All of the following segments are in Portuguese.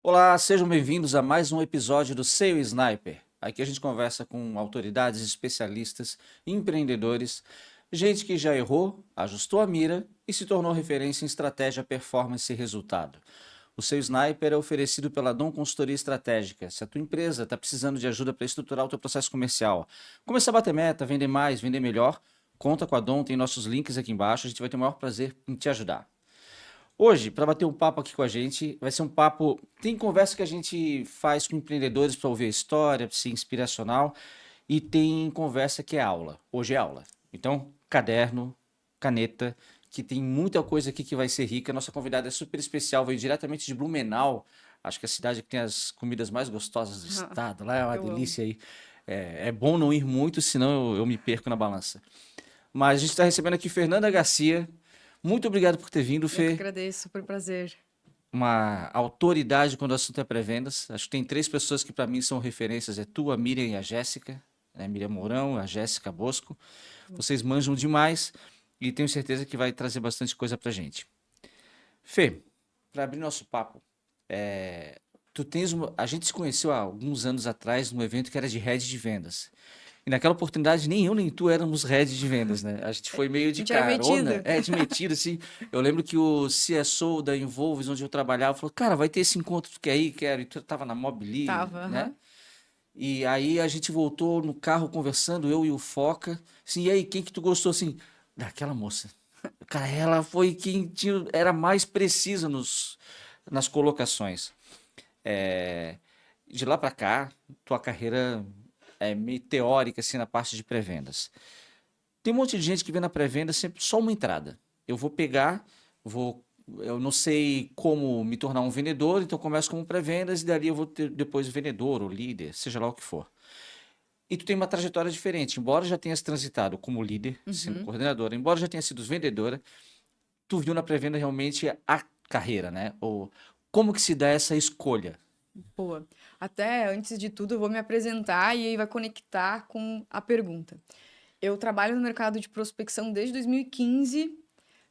Olá, sejam bem-vindos a mais um episódio do SEO Sniper. Aqui a gente conversa com autoridades, especialistas, empreendedores, gente que já errou, ajustou a mira e se tornou referência em estratégia, performance e resultado. O SEO Sniper é oferecido pela Dom Consultoria Estratégica. Se a tua empresa está precisando de ajuda para estruturar o teu processo comercial, começar a bater meta, vender mais, vender melhor, conta com a Dom, tem nossos links aqui embaixo, a gente vai ter o maior prazer em te ajudar. Hoje, para bater um papo aqui com a gente, vai ser um papo. Tem conversa que a gente faz com empreendedores para ouvir a história, para ser inspiracional, e tem conversa que é aula. Hoje é aula. Então, caderno, caneta, que tem muita coisa aqui que vai ser rica. Nossa convidada é super especial, veio diretamente de Blumenau, acho que é a cidade que tem as comidas mais gostosas do Ah, estado. Lá é uma eu amo. delícia aí. É bom não ir muito, senão eu me perco na balança. Mas a gente está recebendo aqui Fernanda Garcia. Muito obrigado por ter vindo, Eu que Fê, agradeço, super prazer. uma autoridade quando o assunto é pré-vendas. Acho que tem três pessoas que para mim são referências, é tu, a Miriam e a Jéssica, né? Miriam Mourão, a Jéssica Bosco. Vocês manjam demais e tenho certeza que vai trazer bastante coisa pra gente. Fê, para abrir nosso papo, a gente se conheceu há alguns anos atrás num evento que era de head de vendas. E naquela oportunidade, nem eu nem tu éramos head de vendas, né? A gente foi meio A de gente era carona, metido? de metido, assim. Eu lembro que o CSO da Involves, onde eu trabalhava, falou, cara, vai ter esse encontro, tu quer ir? Quero. E tu tava na Mobili, Tava, né? aham. E aí a gente voltou no carro conversando, eu e o Foca. Assim, e aí, quem que tu gostou, assim? Daquela moça. Cara, ela foi quem tinha, era mais precisa nas colocações. É, de lá pra cá, tua carreira é meteórica, assim, na parte de pré-vendas. Tem um monte de gente que vê na pré-venda sempre só uma entrada. Eu vou pegar, eu não sei como me tornar um vendedor, então começo como pré-vendas e dali eu vou ter depois vendedor ou líder, seja lá o que for. E tu tem uma trajetória diferente, embora já tenhas transitado como líder, sendo Uhum. coordenadora, embora já tenha sido vendedora, tu viu na pré-venda realmente a carreira, né? Ou como que se dá essa escolha? Boa. Até antes de tudo, eu vou me apresentar e aí vai conectar com a pergunta. Eu trabalho no mercado de prospecção desde 2015,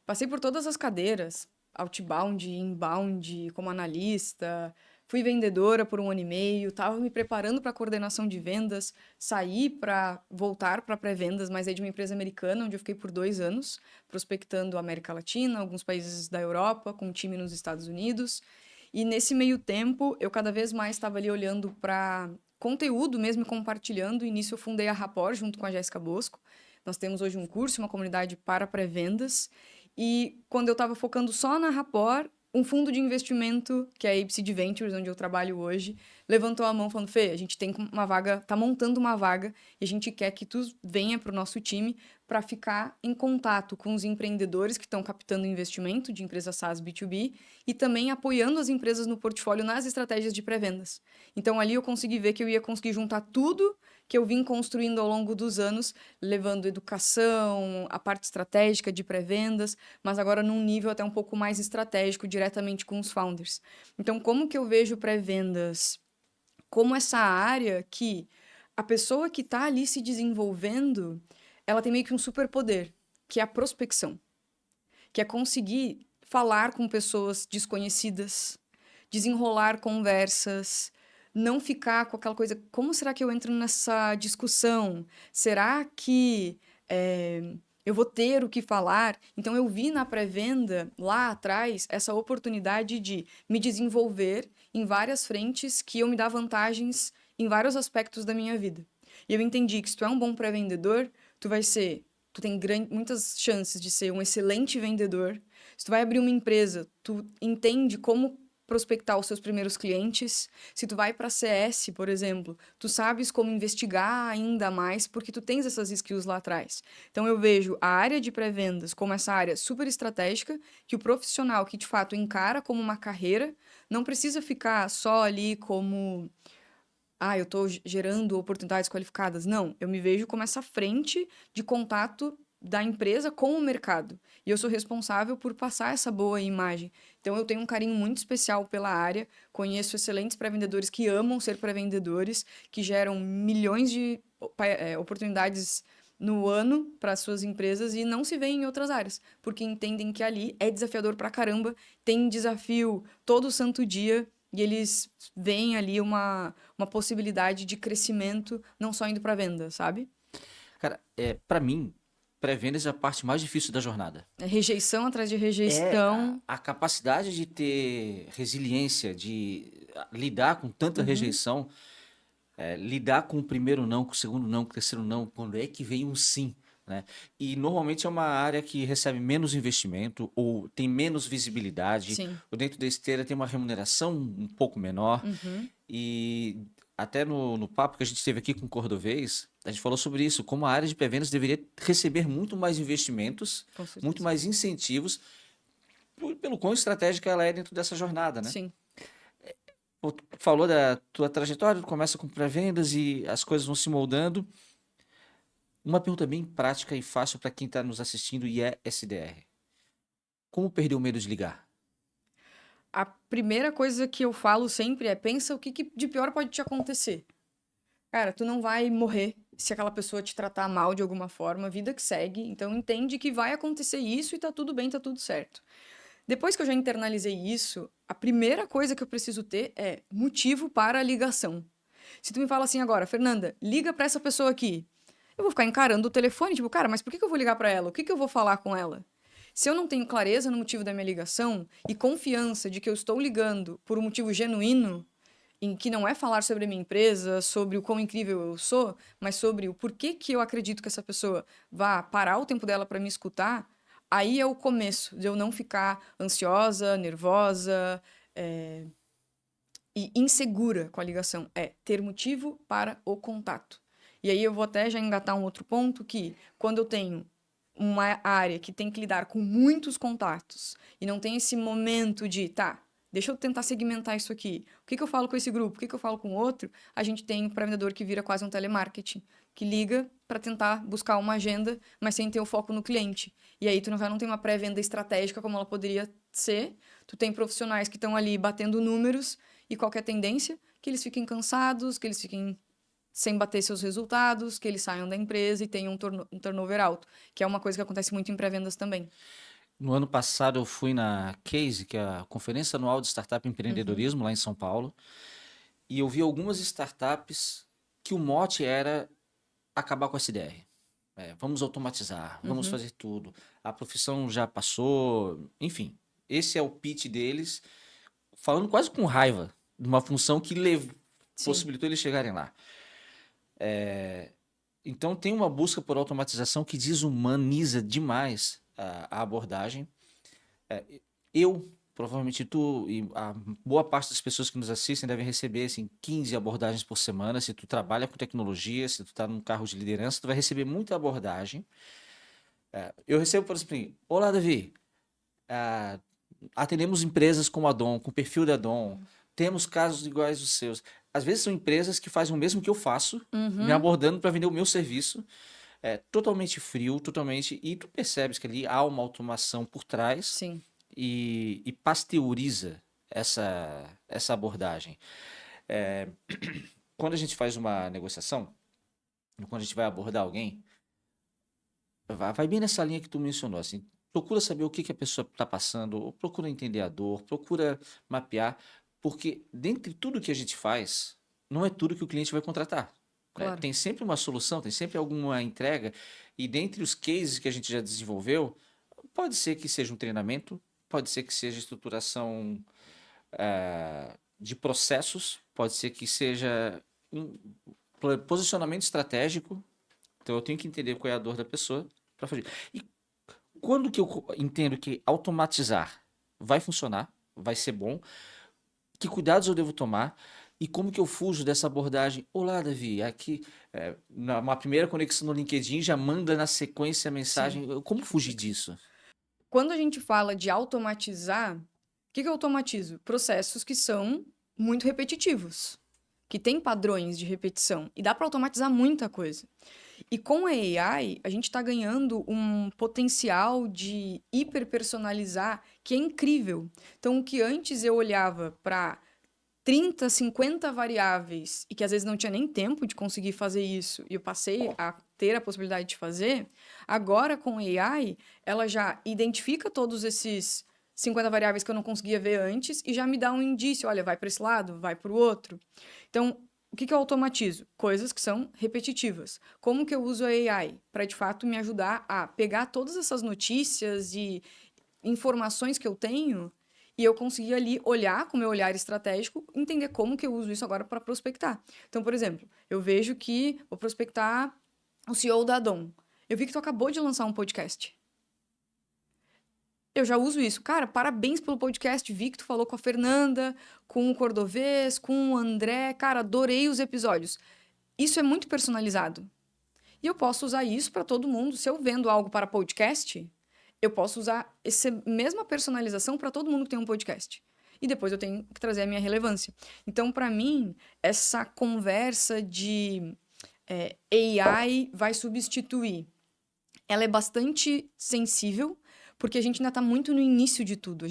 passei por todas as cadeiras, outbound, inbound, como analista, fui vendedora por um ano e meio, estava me preparando para coordenação de vendas, saí para voltar para pré-vendas, mas é de uma empresa americana, onde eu fiquei por 2 anos, prospectando a América Latina, alguns países da Europa, com um time nos Estados Unidos. E nesse meio tempo, eu cada vez mais estava ali olhando para conteúdo mesmo e compartilhando. E nisso eu fundei a Rapport junto com a Jéssica Bosco. Nós temos hoje um curso, uma comunidade para pré-vendas. E quando eu estava focando só na Rapport, um fundo de investimento, que é a Apseed Ventures, onde eu trabalho hoje, levantou a mão falando: Fê, a gente tem uma vaga, tá montando uma vaga e a gente quer que tu venha para o nosso time para ficar em contato com os empreendedores que estão captando investimento de empresas SaaS B2B e também apoiando as empresas no portfólio nas estratégias de pré-vendas. Então ali eu consegui ver que eu ia conseguir juntar tudo que eu vim construindo ao longo dos anos, levando educação, a parte estratégica de pré-vendas, mas agora num nível até um pouco mais estratégico, diretamente com os founders. Então, como que eu vejo pré-vendas como essa área que a pessoa que está ali se desenvolvendo, ela tem meio que um superpoder, que é a prospecção, que é conseguir falar com pessoas desconhecidas, desenrolar conversas, não ficar com aquela coisa, como será que eu entro nessa discussão? Será que eu vou ter o que falar? Então eu vi na pré-venda lá atrás essa oportunidade de me desenvolver em várias frentes que eu me dar vantagens em vários aspectos da minha vida. E eu entendi que se tu é um bom pré-vendedor, tu tem muitas chances de ser um excelente vendedor. Se tu vai abrir uma empresa, tu entende como prospectar os seus primeiros clientes. Se tu vai para CS, por exemplo, tu sabes como investigar ainda mais porque tu tens essas skills lá atrás. Então eu vejo a área de pré-vendas como essa área super estratégica que o profissional que de fato encara como uma carreira não precisa ficar só ali como eu estou gerando oportunidades qualificadas. Não, eu me vejo como essa frente de contato da empresa com o mercado. E eu sou responsável por passar essa boa imagem. Então, eu tenho um carinho muito especial pela área, conheço excelentes pré-vendedores que amam ser pré-vendedores, que geram milhões de oportunidades no ano para suas empresas e não se veem em outras áreas, porque entendem que ali é desafiador pra caramba, tem desafio todo santo dia e eles veem ali uma possibilidade de crescimento, não só indo para venda, sabe? Cara, para mim, pré-vendas é a parte mais difícil da jornada. É rejeição atrás de É rejeição. a capacidade de ter resiliência, de lidar com tanta Uhum, rejeição, lidar com o primeiro não, com o segundo não, com o terceiro não, quando é que vem um sim, né? E normalmente é uma área que recebe menos investimento ou tem menos visibilidade, sim. ou dentro da esteira tem uma remuneração um pouco menor. Uhum, E até no papo que a gente teve aqui com o Cordovez, a gente falou sobre isso, como a área de pré-vendas deveria receber muito mais investimentos, com muito certeza. mais incentivos, pelo quão estratégica ela é dentro dessa jornada, né? Sim. Pô, tu falou da tua trajetória, tu começa com pré-vendas e as coisas vão se moldando. Uma pergunta bem prática e fácil para quem está nos assistindo e é SDR. Como perder o medo de ligar? A primeira coisa que eu falo sempre é: pensa o que de pior pode te acontecer. Cara, tu não vai morrer se aquela pessoa te tratar mal de alguma forma, vida que segue. Então entende que vai acontecer isso e tá tudo bem, tá tudo certo. Depois que eu já internalizei isso, a primeira coisa que eu preciso ter é motivo para a ligação. Se tu me fala assim agora, Fernanda, liga pra essa pessoa aqui. Eu vou ficar encarando o telefone, tipo, cara, mas por que eu vou ligar pra ela? O que eu vou falar com ela? Se eu não tenho clareza no motivo da minha ligação e confiança de que eu estou ligando por um motivo genuíno, em que não é falar sobre a minha empresa, sobre o quão incrível eu sou, mas sobre o porquê que eu acredito que essa pessoa vá parar o tempo dela para me escutar, aí é o começo de eu não ficar ansiosa, nervosa, e insegura com a ligação. É ter motivo para o contato. E aí eu vou até já engatar um outro ponto que, quando eu tenho uma área que tem que lidar com muitos contatos e não tem esse momento de, tá, deixa eu tentar segmentar isso aqui. O que eu falo com esse grupo? O que eu falo com o outro? A gente tem um pré-vendedor que vira quase um telemarketing, que liga para tentar buscar uma agenda, mas sem ter o foco no cliente. E aí tu não tem uma pré-venda estratégica como ela poderia ser. Tu tem profissionais que estão ali batendo números e qualquer tendência, que eles fiquem cansados, que eles fiquem sem bater seus resultados, que eles saiam da empresa e tenham um turnover alto, que é uma coisa que acontece muito em pré-vendas também. No ano passado eu fui na CASE, que é a Conferência Anual de Startup e Uhum, Empreendedorismo, lá em São Paulo, e eu vi algumas startups que o mote era acabar com a SDR. Vamos automatizar, vamos uhum, fazer tudo. A profissão já passou, enfim. Esse é o pitch deles, falando quase com raiva de uma função que sim, possibilitou eles chegarem lá. Então tem uma busca por automatização que desumaniza demais a abordagem. Eu, provavelmente tu e a boa parte das pessoas que nos assistem devem receber assim, 15 abordagens por semana. Se tu trabalha com tecnologia, se tu está num carro de liderança, tu vai receber muita abordagem. Eu recebo, por exemplo, olá, Davi, ah, atendemos empresas como a Dom, com o perfil da Dom, temos casos iguais aos seus. Às vezes são empresas que fazem o mesmo que eu faço, me uhum, abordando para vender o meu serviço. É totalmente frio, totalmente. E tu percebes que ali há uma automação por trás sim, e pasteuriza essa abordagem. Quando a gente faz uma negociação, quando a gente vai abordar alguém, vai bem nessa linha que tu mencionou, assim, procura saber o que a pessoa está passando, ou procura entender a dor, procura mapear, porque dentre tudo que a gente faz, não é tudo que o cliente vai contratar, né? claro, Tem sempre uma solução, tem sempre alguma entrega, e dentre os cases que a gente já desenvolveu, pode ser que seja um treinamento, pode ser que seja estruturação de processos, pode ser que seja um posicionamento estratégico. Então eu tenho que entender qual é a dor da pessoa para fazer. E quando que eu entendo que automatizar vai funcionar, vai ser bom, que cuidados eu devo tomar e como que eu fujo dessa abordagem? Olá, Davi, aqui uma primeira conexão no LinkedIn já manda na sequência a sim. mensagem. Como fugir disso? Quando a gente fala de automatizar, o que eu automatizo? Processos que são muito repetitivos, que têm padrões de repetição, e dá para automatizar muita coisa. E com a AI, a gente está ganhando um potencial de hiperpersonalizar que é incrível. Então, o que antes eu olhava para 30, 50 variáveis e que às vezes não tinha nem tempo de conseguir fazer isso, e eu passei a ter a possibilidade de fazer, agora com a AI, ela já identifica todos esses 50 variáveis que eu não conseguia ver antes e já me dá um indício, olha, vai para esse lado, vai para o outro. Então, o que eu automatizo? Coisas que são repetitivas. Como que eu uso a AI para, de fato, me ajudar a pegar todas essas notícias e informações que eu tenho e eu conseguir ali olhar com o meu olhar estratégico, entender como que eu uso isso agora para prospectar. Então, por exemplo, eu vejo que vou prospectar o CEO da Adon. Eu vi que tu acabou de lançar um podcast. Eu já uso isso. Cara, parabéns pelo podcast. Vi que tu falou com a Fernanda, com o Cordovez, com o André. Cara, adorei os episódios. Isso é muito personalizado. E eu posso usar isso para todo mundo. Se eu vendo algo para podcast, eu posso usar essa mesma personalização para todo mundo que tem um podcast. E depois eu tenho que trazer a minha relevância. Então, para mim, essa conversa de AI vai substituir, ela é bastante sensível, porque a gente ainda está muito no início de tudo.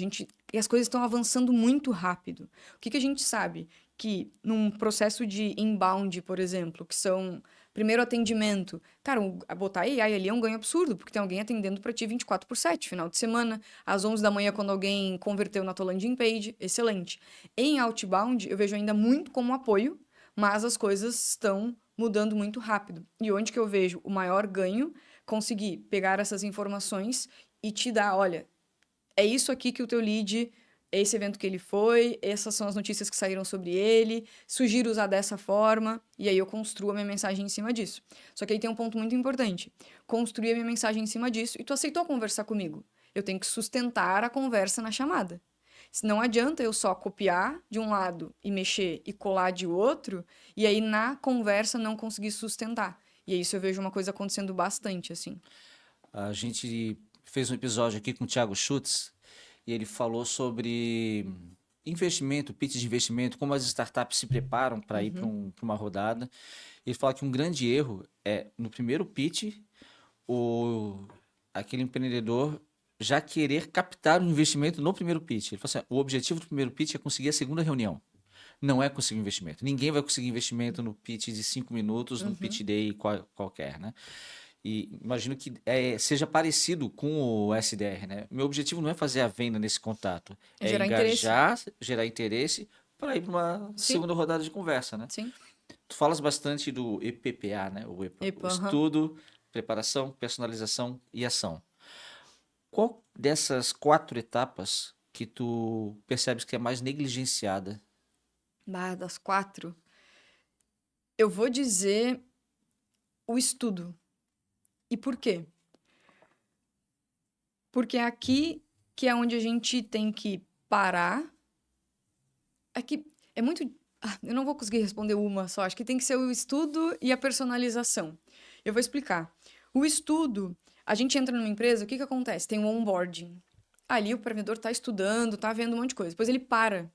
E as coisas estão avançando muito rápido. O que a gente sabe? Que num processo de inbound, por exemplo, que são primeiro atendimento, cara, botar AI ali é um ganho absurdo, porque tem alguém atendendo para ti 24/7, final de semana, às 11 da manhã, quando alguém converteu na tua landing page, excelente. Em outbound, eu vejo ainda muito como apoio, mas as coisas estão mudando muito rápido. E onde que eu vejo o maior ganho? Conseguir pegar essas informações e te dar, olha, é isso aqui que o teu lead, é esse evento que ele foi, essas são as notícias que saíram sobre ele, sugiro usar dessa forma, e aí eu construo a minha mensagem em cima disso. Só que aí tem um ponto muito importante. Construir a minha mensagem em cima disso, e tu aceitou conversar comigo. Eu tenho que sustentar a conversa na chamada. Se não adianta eu só copiar de um lado e mexer e colar de outro, e aí na conversa não conseguir sustentar. E aí isso eu vejo uma coisa acontecendo bastante, assim. A gente fez um episódio aqui com o Thiago Schutz e ele falou sobre investimento, pitch de investimento, como as startups se preparam para ir para uma rodada. Ele fala que um grande erro é, no primeiro pitch, aquele empreendedor já querer captar um investimento no primeiro pitch. Ele falou assim, o objetivo do primeiro pitch é conseguir a segunda reunião. Não é conseguir investimento. Ninguém vai conseguir investimento no pitch de 5 minutos, num pitch day qualquer, né? E imagino que seja parecido com o SDR, né? Meu objetivo não é fazer a venda nesse contato, É é gerar interesse. engajar, gerar interesse para ir para uma Sim, segunda rodada de conversa, né? sim. Tu falas bastante do EPPA, né? O EPA, o Epa, aham. estudo, preparação, personalização e ação. Qual dessas 4 etapas que tu percebes que é mais negligenciada? Bah, das 4. Eu vou dizer o estudo. E por quê? Porque é aqui que é onde a gente tem que parar. Aqui é muito. Eu não vou conseguir responder uma só. Acho que tem que ser o estudo e a personalização. Eu vou explicar. O estudo, a gente entra numa empresa, o que acontece? Tem um onboarding. Ali o empreendedor está estudando, está vendo um monte de coisa. Depois ele para.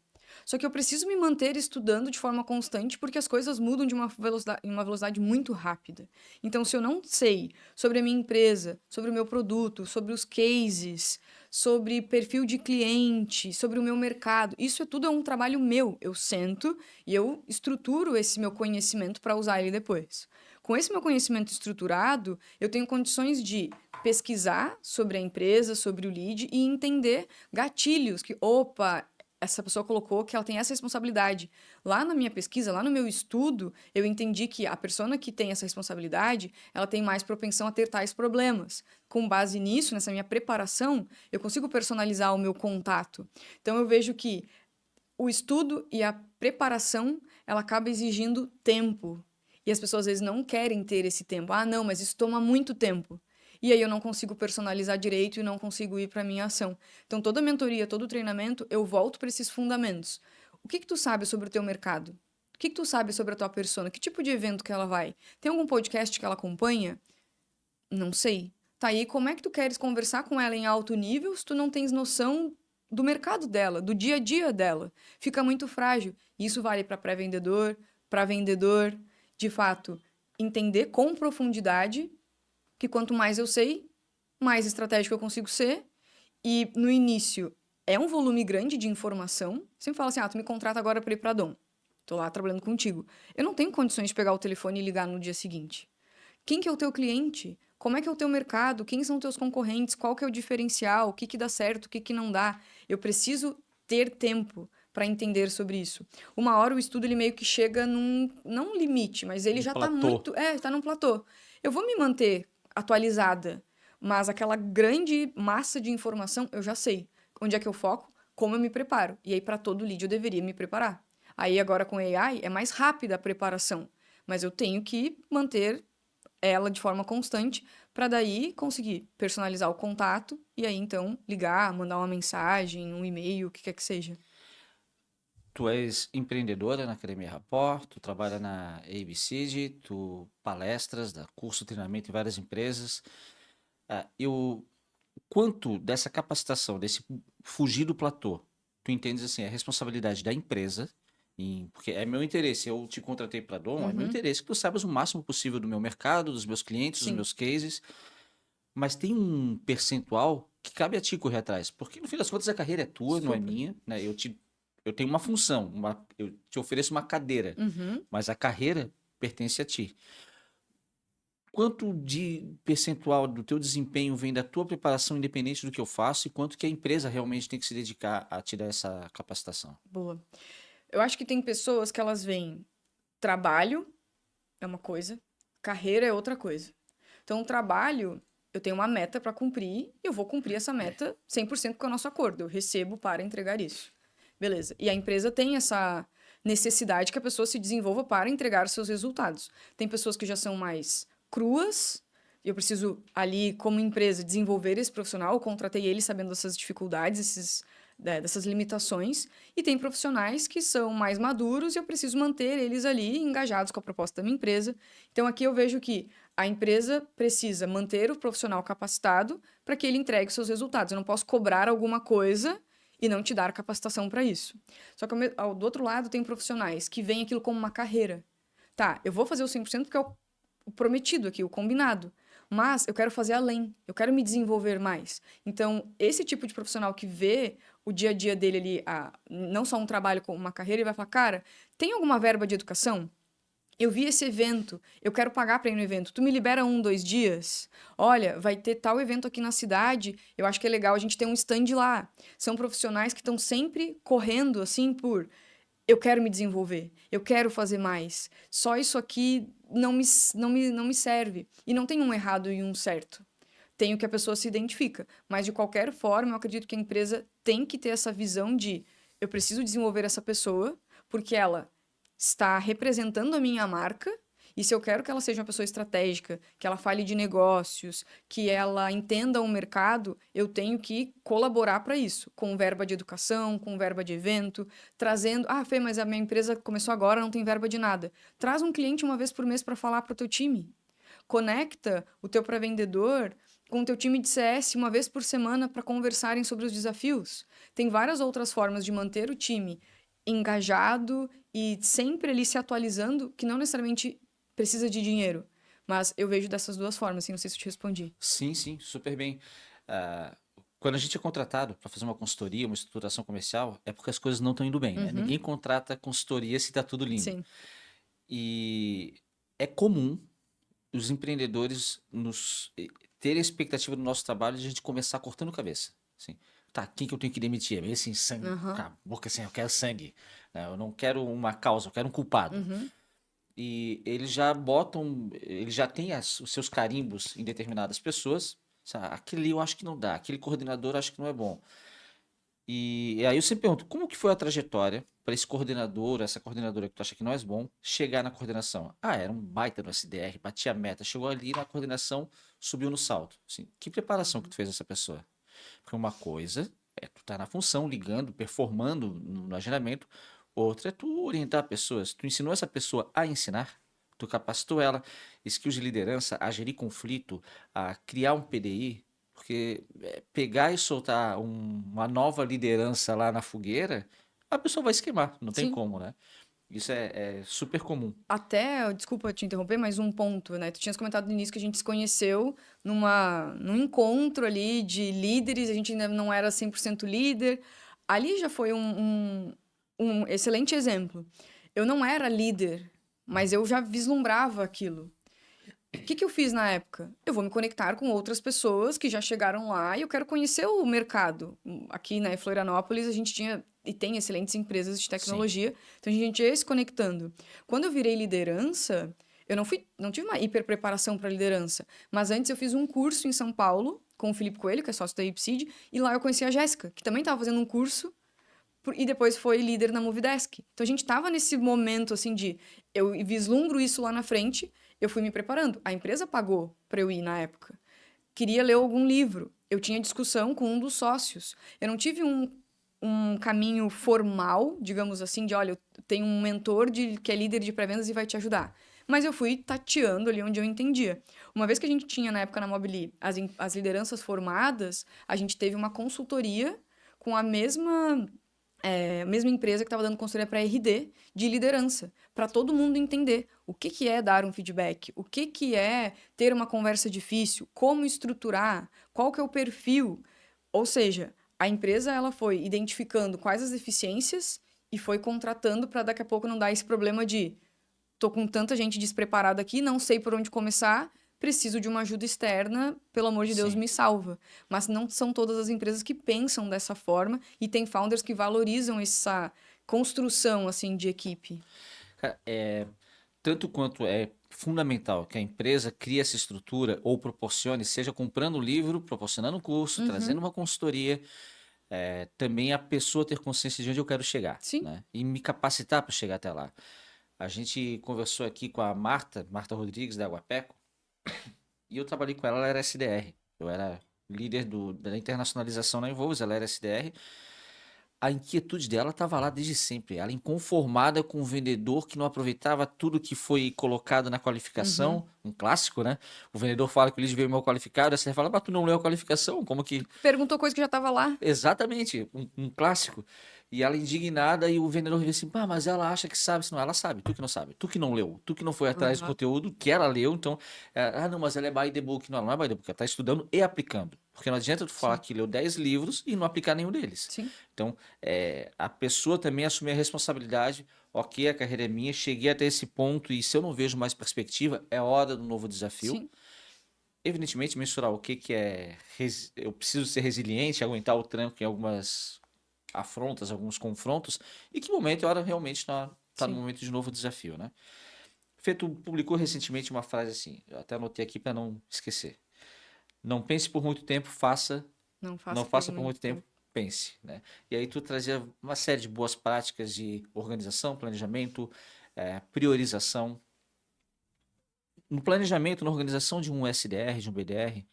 Só que eu preciso me manter estudando de forma constante porque as coisas mudam de em uma velocidade muito rápida. Então, se eu não sei sobre a minha empresa, sobre o meu produto, sobre os cases, sobre perfil de cliente, sobre o meu mercado, isso tudo é um trabalho meu. Eu sento e eu estruturo esse meu conhecimento para usar ele depois. Com esse meu conhecimento estruturado, eu tenho condições de pesquisar sobre a empresa, sobre o lead e entender gatilhos que, opa, essa pessoa colocou que ela tem essa responsabilidade. Lá na minha pesquisa, lá no meu estudo, eu entendi que a pessoa que tem essa responsabilidade, ela tem mais propensão a ter tais problemas. Com base nisso, nessa minha preparação, eu consigo personalizar o meu contato. Então eu vejo que o estudo e a preparação, ela acaba exigindo tempo. E as pessoas às vezes não querem ter esse tempo. Ah, não, mas isso toma muito tempo. E aí eu não consigo personalizar direito e não consigo ir para a minha ação. Então, toda mentoria, todo treinamento, eu volto para esses fundamentos. O que tu sabe sobre o teu mercado? O que tu sabe sobre a tua persona? Que tipo de evento que ela vai? Tem algum podcast que ela acompanha? Não sei. Tá aí, como é que tu queres conversar com ela em alto nível se tu não tens noção do mercado dela, do dia a dia dela? Fica muito frágil. Isso vale para pré-vendedor, para vendedor. De fato, entender com profundidade que quanto mais eu sei, mais estratégico eu consigo ser. E no início é um volume grande de informação. Sempre fala assim: tu me contrata agora para ir para Dom. Tô lá trabalhando contigo. Eu não tenho condições de pegar o telefone e ligar no dia seguinte. Quem que é o teu cliente? Como é que é o teu mercado? Quem são teus concorrentes? Qual que é o diferencial? O que dá certo? O que não dá? Eu preciso ter tempo para entender sobre isso. Uma hora o estudo ele meio que chega num, não um limite, mas ele já está platô. muito, está num platô. Eu vou me manter atualizada, mas aquela grande massa de informação eu já sei. Onde é que eu foco? Como eu me preparo. E aí para todo lead eu deveria me preparar. Aí agora com AI é mais rápida a preparação, mas eu tenho que manter ela de forma constante para daí conseguir personalizar o contato e aí então ligar, mandar uma mensagem, um e-mail, o que quer que seja. Tu és empreendedora na Academia Rapport, tu trabalha na ABCD, tu palestras, dá curso, treinamento em várias empresas. Eu, quanto dessa capacitação, desse fugir do platô, tu entendes assim, é responsabilidade da empresa, porque é meu interesse, eu te contratei para Dom, é meu Uhum, interesse que tu saibas o máximo possível do meu mercado, dos meus clientes, dos sim, meus cases, mas tem um percentual que cabe a ti correr atrás, porque no fim das contas a carreira é tua, não é super. minha, né? Eu tenho uma função, eu te ofereço uma cadeira, Uhum. mas a carreira pertence a ti. Quanto de percentual do teu desempenho vem da tua preparação independente do que eu faço e quanto que a empresa realmente tem que se dedicar a te dar essa capacitação? Boa. Eu acho que tem pessoas que elas veem trabalho é uma coisa, carreira é outra coisa. Então, o trabalho, eu tenho uma meta para cumprir e eu vou cumprir essa meta 100% com o nosso acordo. Eu recebo para entregar isso. Beleza. E a empresa tem essa necessidade que a pessoa se desenvolva para entregar os seus resultados. Tem pessoas que já são mais cruas, e eu preciso ali, como empresa, desenvolver esse profissional. Eu contratei ele sabendo dessas dificuldades, dessas limitações. E tem profissionais que são mais maduros e eu preciso manter eles ali engajados com a proposta da minha empresa. Então, aqui eu vejo que a empresa precisa manter o profissional capacitado para que ele entregue seus resultados. Eu não posso cobrar alguma coisa e não te dar capacitação para isso. Só que do outro lado tem profissionais que veem aquilo como uma carreira. Tá, eu vou fazer o 100% porque é o prometido aqui, o combinado. Mas eu quero fazer além, eu quero me desenvolver mais. Então, esse tipo de profissional que vê o dia a dia dele ali, não só um trabalho como uma carreira, ele vai falar: cara, tem alguma verba de educação? Eu vi esse evento, eu quero pagar para ir no evento. Tu me libera 1, 2 dias? Olha, vai ter tal evento aqui na cidade, eu acho que é legal a gente ter um stand lá. São profissionais que estão sempre correndo, assim, por eu quero me desenvolver, eu quero fazer mais. Só isso aqui não me serve. E não tem um errado e um certo. Tem o que a pessoa se identifica. Mas, de qualquer forma, eu acredito que a empresa tem que ter essa visão de eu preciso desenvolver essa pessoa, porque ela está representando a minha marca. E se eu quero que ela seja uma pessoa estratégica, que ela fale de negócios, que ela entenda o mercado, eu tenho que colaborar para isso, com verba de educação, com verba de evento, trazendo. Ah, Fê, mas a minha empresa começou agora, não tem verba de nada. Traz um cliente uma vez por mês para falar para o teu time. Conecta o teu pré-vendedor com o teu time de CS uma vez por semana para conversarem sobre os desafios. Tem várias outras formas de manter o time engajado e sempre ali se atualizando, que não necessariamente precisa de dinheiro. Mas eu vejo dessas duas formas, assim, não sei se eu te respondi. Sim, sim, super bem. Ah, quando a gente é contratado para fazer uma consultoria, uma estruturação comercial, é porque as coisas não estão indo bem, né? Uhum, Ninguém contrata consultoria se está tudo lindo. sim. E é comum os empreendedores terem a expectativa do nosso trabalho de a gente começar cortando cabeça. Assim, tá, quem que eu tenho que demitir? É meio assim, sangue, Aham. boca assim, eu quero sangue, né? Eu não quero uma causa, eu quero um culpado. Uhum. E eles já têm os seus carimbos em determinadas pessoas. Sabe? Aquele ali eu acho que não dá, aquele coordenador eu acho que não é bom. E aí eu sempre pergunto, como que foi a trajetória para esse coordenador, essa coordenadora que tu acha que não é bom, chegar na coordenação? Ah, era um baita no SDR, batia a meta, chegou ali na coordenação, subiu no salto. Assim, que preparação que tu fez essa pessoa? Porque uma coisa é tu tá na função, ligando, performando no agendamento, outra é tu orientar pessoas. Tu ensinou essa pessoa a ensinar, tu capacitou ela, skills de liderança, a gerir conflito, a criar um PDI, porque pegar e soltar uma nova liderança lá na fogueira, a pessoa vai se queimar, não tem Sim. como, né? Isso é super comum. Até, desculpa te interromper, mas um ponto, né? Tu tinhas comentado no início que a gente se conheceu num encontro ali de líderes, a gente ainda não era 100% líder. Ali já foi um excelente exemplo. Eu não era líder, mas eu já vislumbrava aquilo. O que eu fiz na época? Eu vou me conectar com outras pessoas que já chegaram lá e eu quero conhecer o mercado. Aqui, né, em Florianópolis, a gente tinha e tem excelentes empresas de Sim. tecnologia, então a gente ia se conectando. Quando eu virei liderança, eu não tive uma hiper preparação para liderança, mas antes eu fiz um curso em São Paulo com o Felipe Coelho, que é sócio da Ipseed, e lá eu conheci a Jéssica, que também estava fazendo um curso e depois foi líder na Movidesk. Então a gente estava nesse momento assim de eu vislumbro isso lá na frente, eu fui me preparando. A empresa pagou para eu ir na época. Queria ler algum livro. Eu tinha discussão com um dos sócios. Eu não tive um caminho formal, digamos assim, de olha, eu tenho um mentor que é líder de pré-vendas e vai te ajudar. Mas eu fui tateando ali onde eu entendia. Uma vez que a gente tinha, na época, na Mobili, as lideranças formadas, a gente teve uma consultoria com a mesma empresa que estava dando consultoria para RD de liderança, para todo mundo entender o que é dar um feedback, o que é ter uma conversa difícil, como estruturar, qual que é o perfil. Ou seja, a empresa ela foi identificando quais as deficiências e foi contratando para daqui a pouco não dar esse problema de tô com tanta gente despreparada aqui, não sei por onde começar, preciso de uma ajuda externa, pelo amor de Deus, Sim. me salva. Mas não são todas as empresas que pensam dessa forma e tem founders que valorizam essa construção assim de equipe. Cara, tanto quanto é fundamental que a empresa crie essa estrutura ou proporcione, seja comprando um livro, proporcionando um curso, trazendo Uhum, uma consultoria, também a pessoa ter consciência de onde eu quero chegar, sim. né? E me capacitar para chegar até lá. A gente conversou aqui com a Marta Rodrigues, da Aguapeco, e eu trabalhei com ela, ela era SDR. Eu era líder da internacionalização na Envolves, ela era SDR. A inquietude dela estava lá desde sempre. Ela inconformada com o vendedor que não aproveitava tudo que foi colocado na Uhum. qualificação. Um clássico, né? O vendedor fala que o lead veio mal qualificado, aí você fala, mas tu não leu a qualificação? Como que Perguntou coisa que já estava lá. exatamente, um clássico. E ela indignada e o vendedor diz assim, pá, mas ela acha que sabe, se não, ela sabe, tu que não sabe, tu que não leu, tu que não foi atrás do Uhum. conteúdo que ela leu, então, não, mas ela é by the book, não, ela não é by the book, ela está estudando e aplicando, porque não adianta tu falar Sim, que leu 10 livros e não aplicar nenhum deles. sim, Então, a pessoa também assumir a responsabilidade, ok, a carreira é minha, cheguei até esse ponto e se eu não vejo mais perspectiva, é hora do novo desafio. sim, Evidentemente, mensurar o que que eu preciso ser resiliente, aguentar o tranco em algumas afrontas, alguns confrontos, e que momento é hora realmente tá no sim. momento de novo desafio, né? Feito publicou recentemente uma frase assim, eu até anotei aqui para não esquecer. Não pense por muito tempo, Não não faça por faça por muito muito tempo, tempo. pense, né? E aí tu trazia uma série de boas práticas de organização, planejamento, priorização. No planejamento, na organização de um SDR, de um BDR,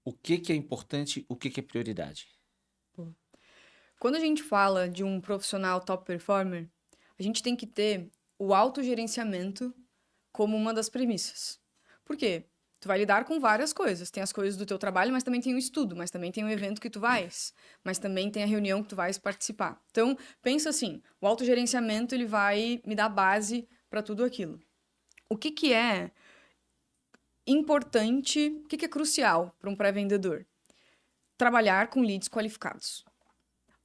o que que é importante, o que que é prioridade? Quando a gente fala de um profissional top performer, a gente tem que ter o autogerenciamento como uma das premissas. Por quê? Tu vai lidar com várias coisas. Tem as coisas do teu trabalho, mas também tem o estudo, mas também tem o evento que tu vais, mas também tem a reunião que tu vais participar. Então, pensa assim, o autogerenciamento ele vai me dar base para tudo aquilo. O que é importante, o que é crucial para um pré-vendedor? Trabalhar com leads qualificados.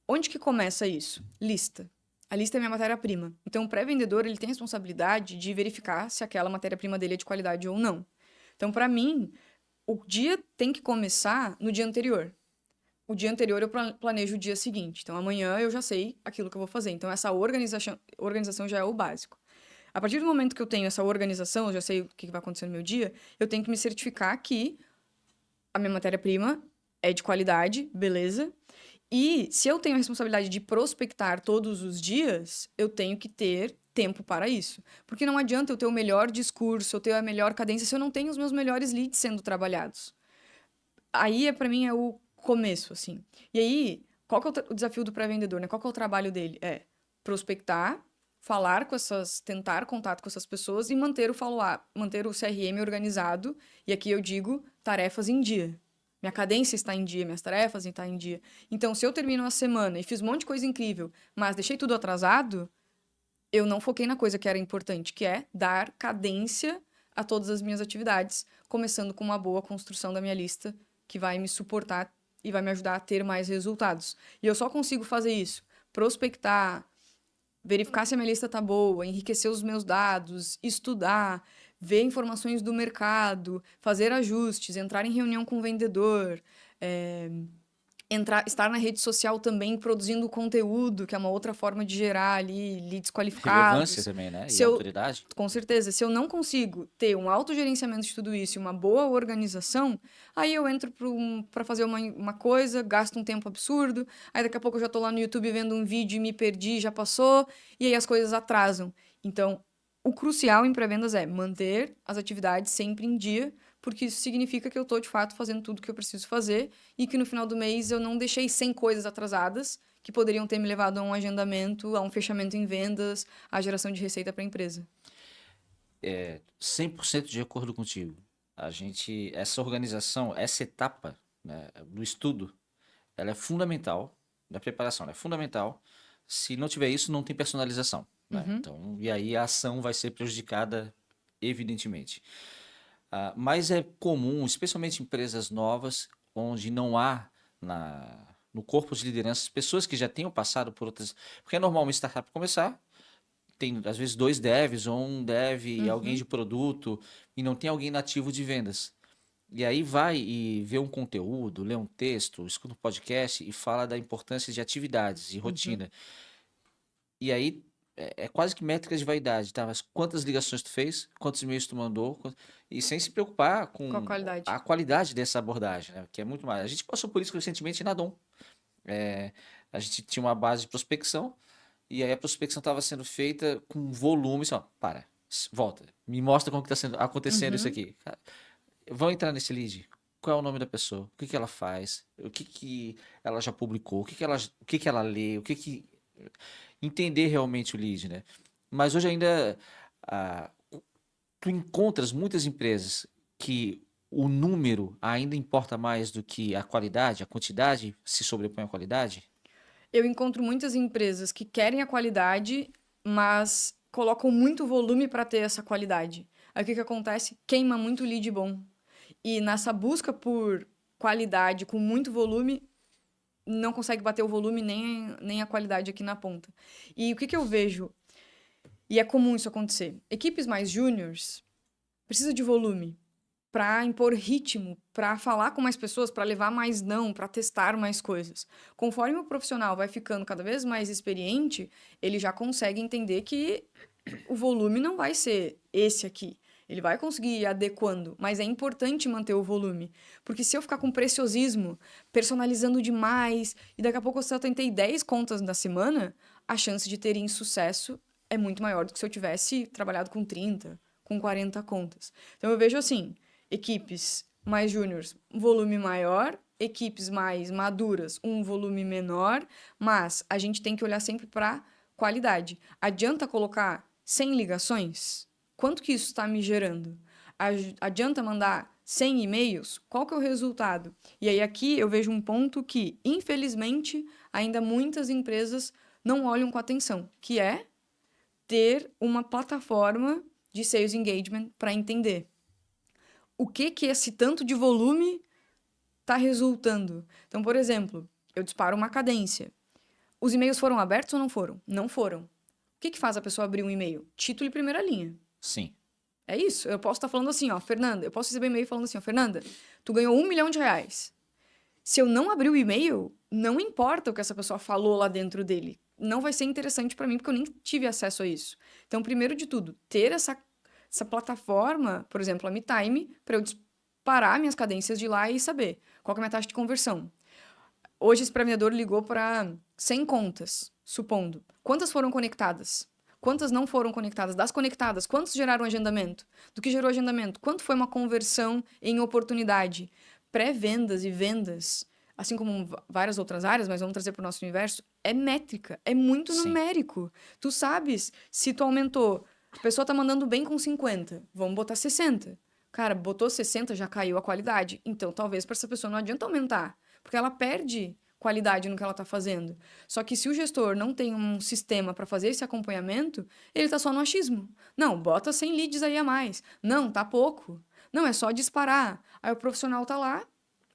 Onde que começa isso? Lista. A lista é minha matéria-prima. Então, o pré-vendedor ele tem a responsabilidade de verificar se aquela matéria-prima dele é de qualidade ou não. Então, para mim, o dia tem que começar no dia anterior. O dia anterior eu planejo o dia seguinte. Então, amanhã eu já sei aquilo que eu vou fazer. Então, essa organização já é o básico. A partir do momento que eu tenho essa organização, eu já sei o que vai acontecer no meu dia, eu tenho que me certificar que a minha matéria-prima é de qualidade, beleza? E se eu tenho a responsabilidade de prospectar todos os dias, eu tenho que ter tempo para isso. Porque não adianta eu ter o melhor discurso, eu ter a melhor cadência, se eu não tenho os meus melhores leads sendo trabalhados. Aí, para mim, é o começo, assim. E aí, qual que é o desafio do pré-vendedor, né? Qual que é o trabalho dele? É prospectar, falar com tentar contato com essas pessoas e manter o follow-up, manter o CRM organizado. E aqui eu digo tarefas em dia. Minha cadência está em dia, minhas tarefas estão em dia. Então, se eu termino a semana e fiz um monte de coisa incrível, mas deixei tudo atrasado, eu não foquei na coisa que era importante, que é dar cadência a todas as minhas atividades, começando com uma boa construção da minha lista, que vai me suportar e vai me ajudar a ter mais resultados. E eu só consigo fazer isso, prospectar, verificar se a minha lista tá boa, enriquecer os meus dados, estudar, ver informações do mercado, fazer ajustes, entrar em reunião com o vendedor, estar na rede social também produzindo conteúdo, que é uma outra forma de gerar ali leads Relevância qualificados. também, né? Se E eu, autoridade. com certeza, se eu não consigo ter um autogerenciamento de tudo isso e uma boa organização, aí eu entro para fazer uma coisa, gasto um tempo absurdo, aí daqui a pouco eu já estou lá no YouTube vendo um vídeo e me perdi, já passou, e aí as coisas atrasam. Então, o crucial em pré-vendas é manter as atividades sempre em dia, porque isso significa que eu estou, de fato, fazendo tudo que eu preciso fazer e que no final do mês eu não deixei 100 coisas atrasadas que poderiam ter me levado a um agendamento, a um fechamento em vendas, à geração de receita para a empresa. 100% de acordo contigo. Essa organização, essa etapa, né, do estudo, ela é fundamental, da preparação, ela é fundamental. Se não tiver isso, não tem personalização, né? Uhum, Então, e aí a ação vai ser prejudicada, evidentemente. Mas é comum, especialmente em empresas novas, onde não há no corpo de lideranças pessoas que já tenham passado por outras. Porque é normal uma startup começar, tem às vezes dois devs ou um dev e alguém uhum, de produto e não tem alguém nativo de vendas. E aí vai e vê um conteúdo, lê um texto, escuta um podcast e fala da importância de atividades e uhum. rotina. E aí é quase que métricas de vaidade, tá? Mas quantas ligações tu fez, quantos e-mails tu mandou, e sem se preocupar Com a com qualidade. a qualidade dessa abordagem, né? Que é muito mais. A gente passou por isso recentemente na Dom. É, a gente tinha uma base de prospecção e aí a prospecção estava sendo feita com volume, só, volta, me mostra como que está acontecendo isso Uhum. aqui. Cara, vão entrar nesse lead. Qual é o nome da pessoa? O que que ela faz? O que que ela já publicou? O que que ela lê? Entender realmente o lead, né? Mas hoje ainda ah, tu encontras muitas empresas que o número ainda importa mais do que a quantidade se sobrepõe à qualidade? Eu encontro muitas empresas que querem a qualidade, mas colocam muito volume para ter essa qualidade. Aí o que que acontece? Queima muito lead bom. E nessa busca por qualidade com muito volume, não consegue bater o volume nem a qualidade aqui na ponta. E o que que eu vejo? E é comum isso acontecer. Equipes mais júniores precisam de volume para impor ritmo, para falar com mais pessoas, para levar mais não, para testar mais coisas. Conforme o profissional vai ficando cada vez mais experiente, ele já consegue entender que o volume não vai ser esse aqui. Ele vai conseguir ir adequando, mas é importante manter o volume. Porque se eu ficar com preciosismo, personalizando demais, e daqui a pouco eu só tentei 10 contas na semana, a chance de ter insucesso é muito maior do que se eu tivesse trabalhado com 30, com 40 contas. Então eu vejo assim, equipes mais júniores, um volume maior, equipes mais maduras, um volume menor, mas a gente tem que olhar sempre para qualidade. Adianta colocar 100 ligações? Quanto que isso está me gerando? Adianta mandar 100 e-mails? Qual que é o resultado? E aí aqui eu vejo um ponto que, infelizmente, ainda muitas empresas não olham com atenção, que é ter uma plataforma de sales engagement para entender o que que esse tanto de volume está resultando. Então, por exemplo, eu disparo uma cadência. Os e-mails foram abertos ou não foram? Não foram. O que que faz a pessoa abrir um e-mail? Título e primeira linha. Sim. É isso. Eu posso estar falando assim, ó, Fernanda, eu posso receber e-mail falando assim, ó, Fernanda, tu ganhou R$ 1 milhão. Se eu não abrir o e-mail, não importa o que essa pessoa falou lá dentro dele. Não vai ser interessante para mim, porque eu nem tive acesso a isso. Então, primeiro de tudo, ter essa plataforma, por exemplo, a MeTime, para eu disparar minhas cadências de lá e saber qual que é a minha taxa de conversão. Hoje esse pré-vendedor ligou para 100 contas, supondo. Quantas foram conectadas? Quantas não foram conectadas? Das conectadas, quantos geraram agendamento? Do que gerou agendamento? Quanto foi uma conversão em oportunidade? Pré-vendas e vendas, assim como várias outras áreas, mas vamos trazer para o nosso universo, é métrica, é muito Sim. numérico. Tu sabes se tu aumentou, a pessoa está mandando bem com 50, vamos botar 60. Cara, botou 60, já caiu a qualidade. Então, talvez para essa pessoa não adianta aumentar, porque ela perde qualidade no que ela está fazendo. Só que se o gestor não tem um sistema para fazer esse acompanhamento, ele está só no achismo. Não, bota 100 leads aí a mais. Não, tá pouco. Não, é só disparar. Aí o profissional tá lá,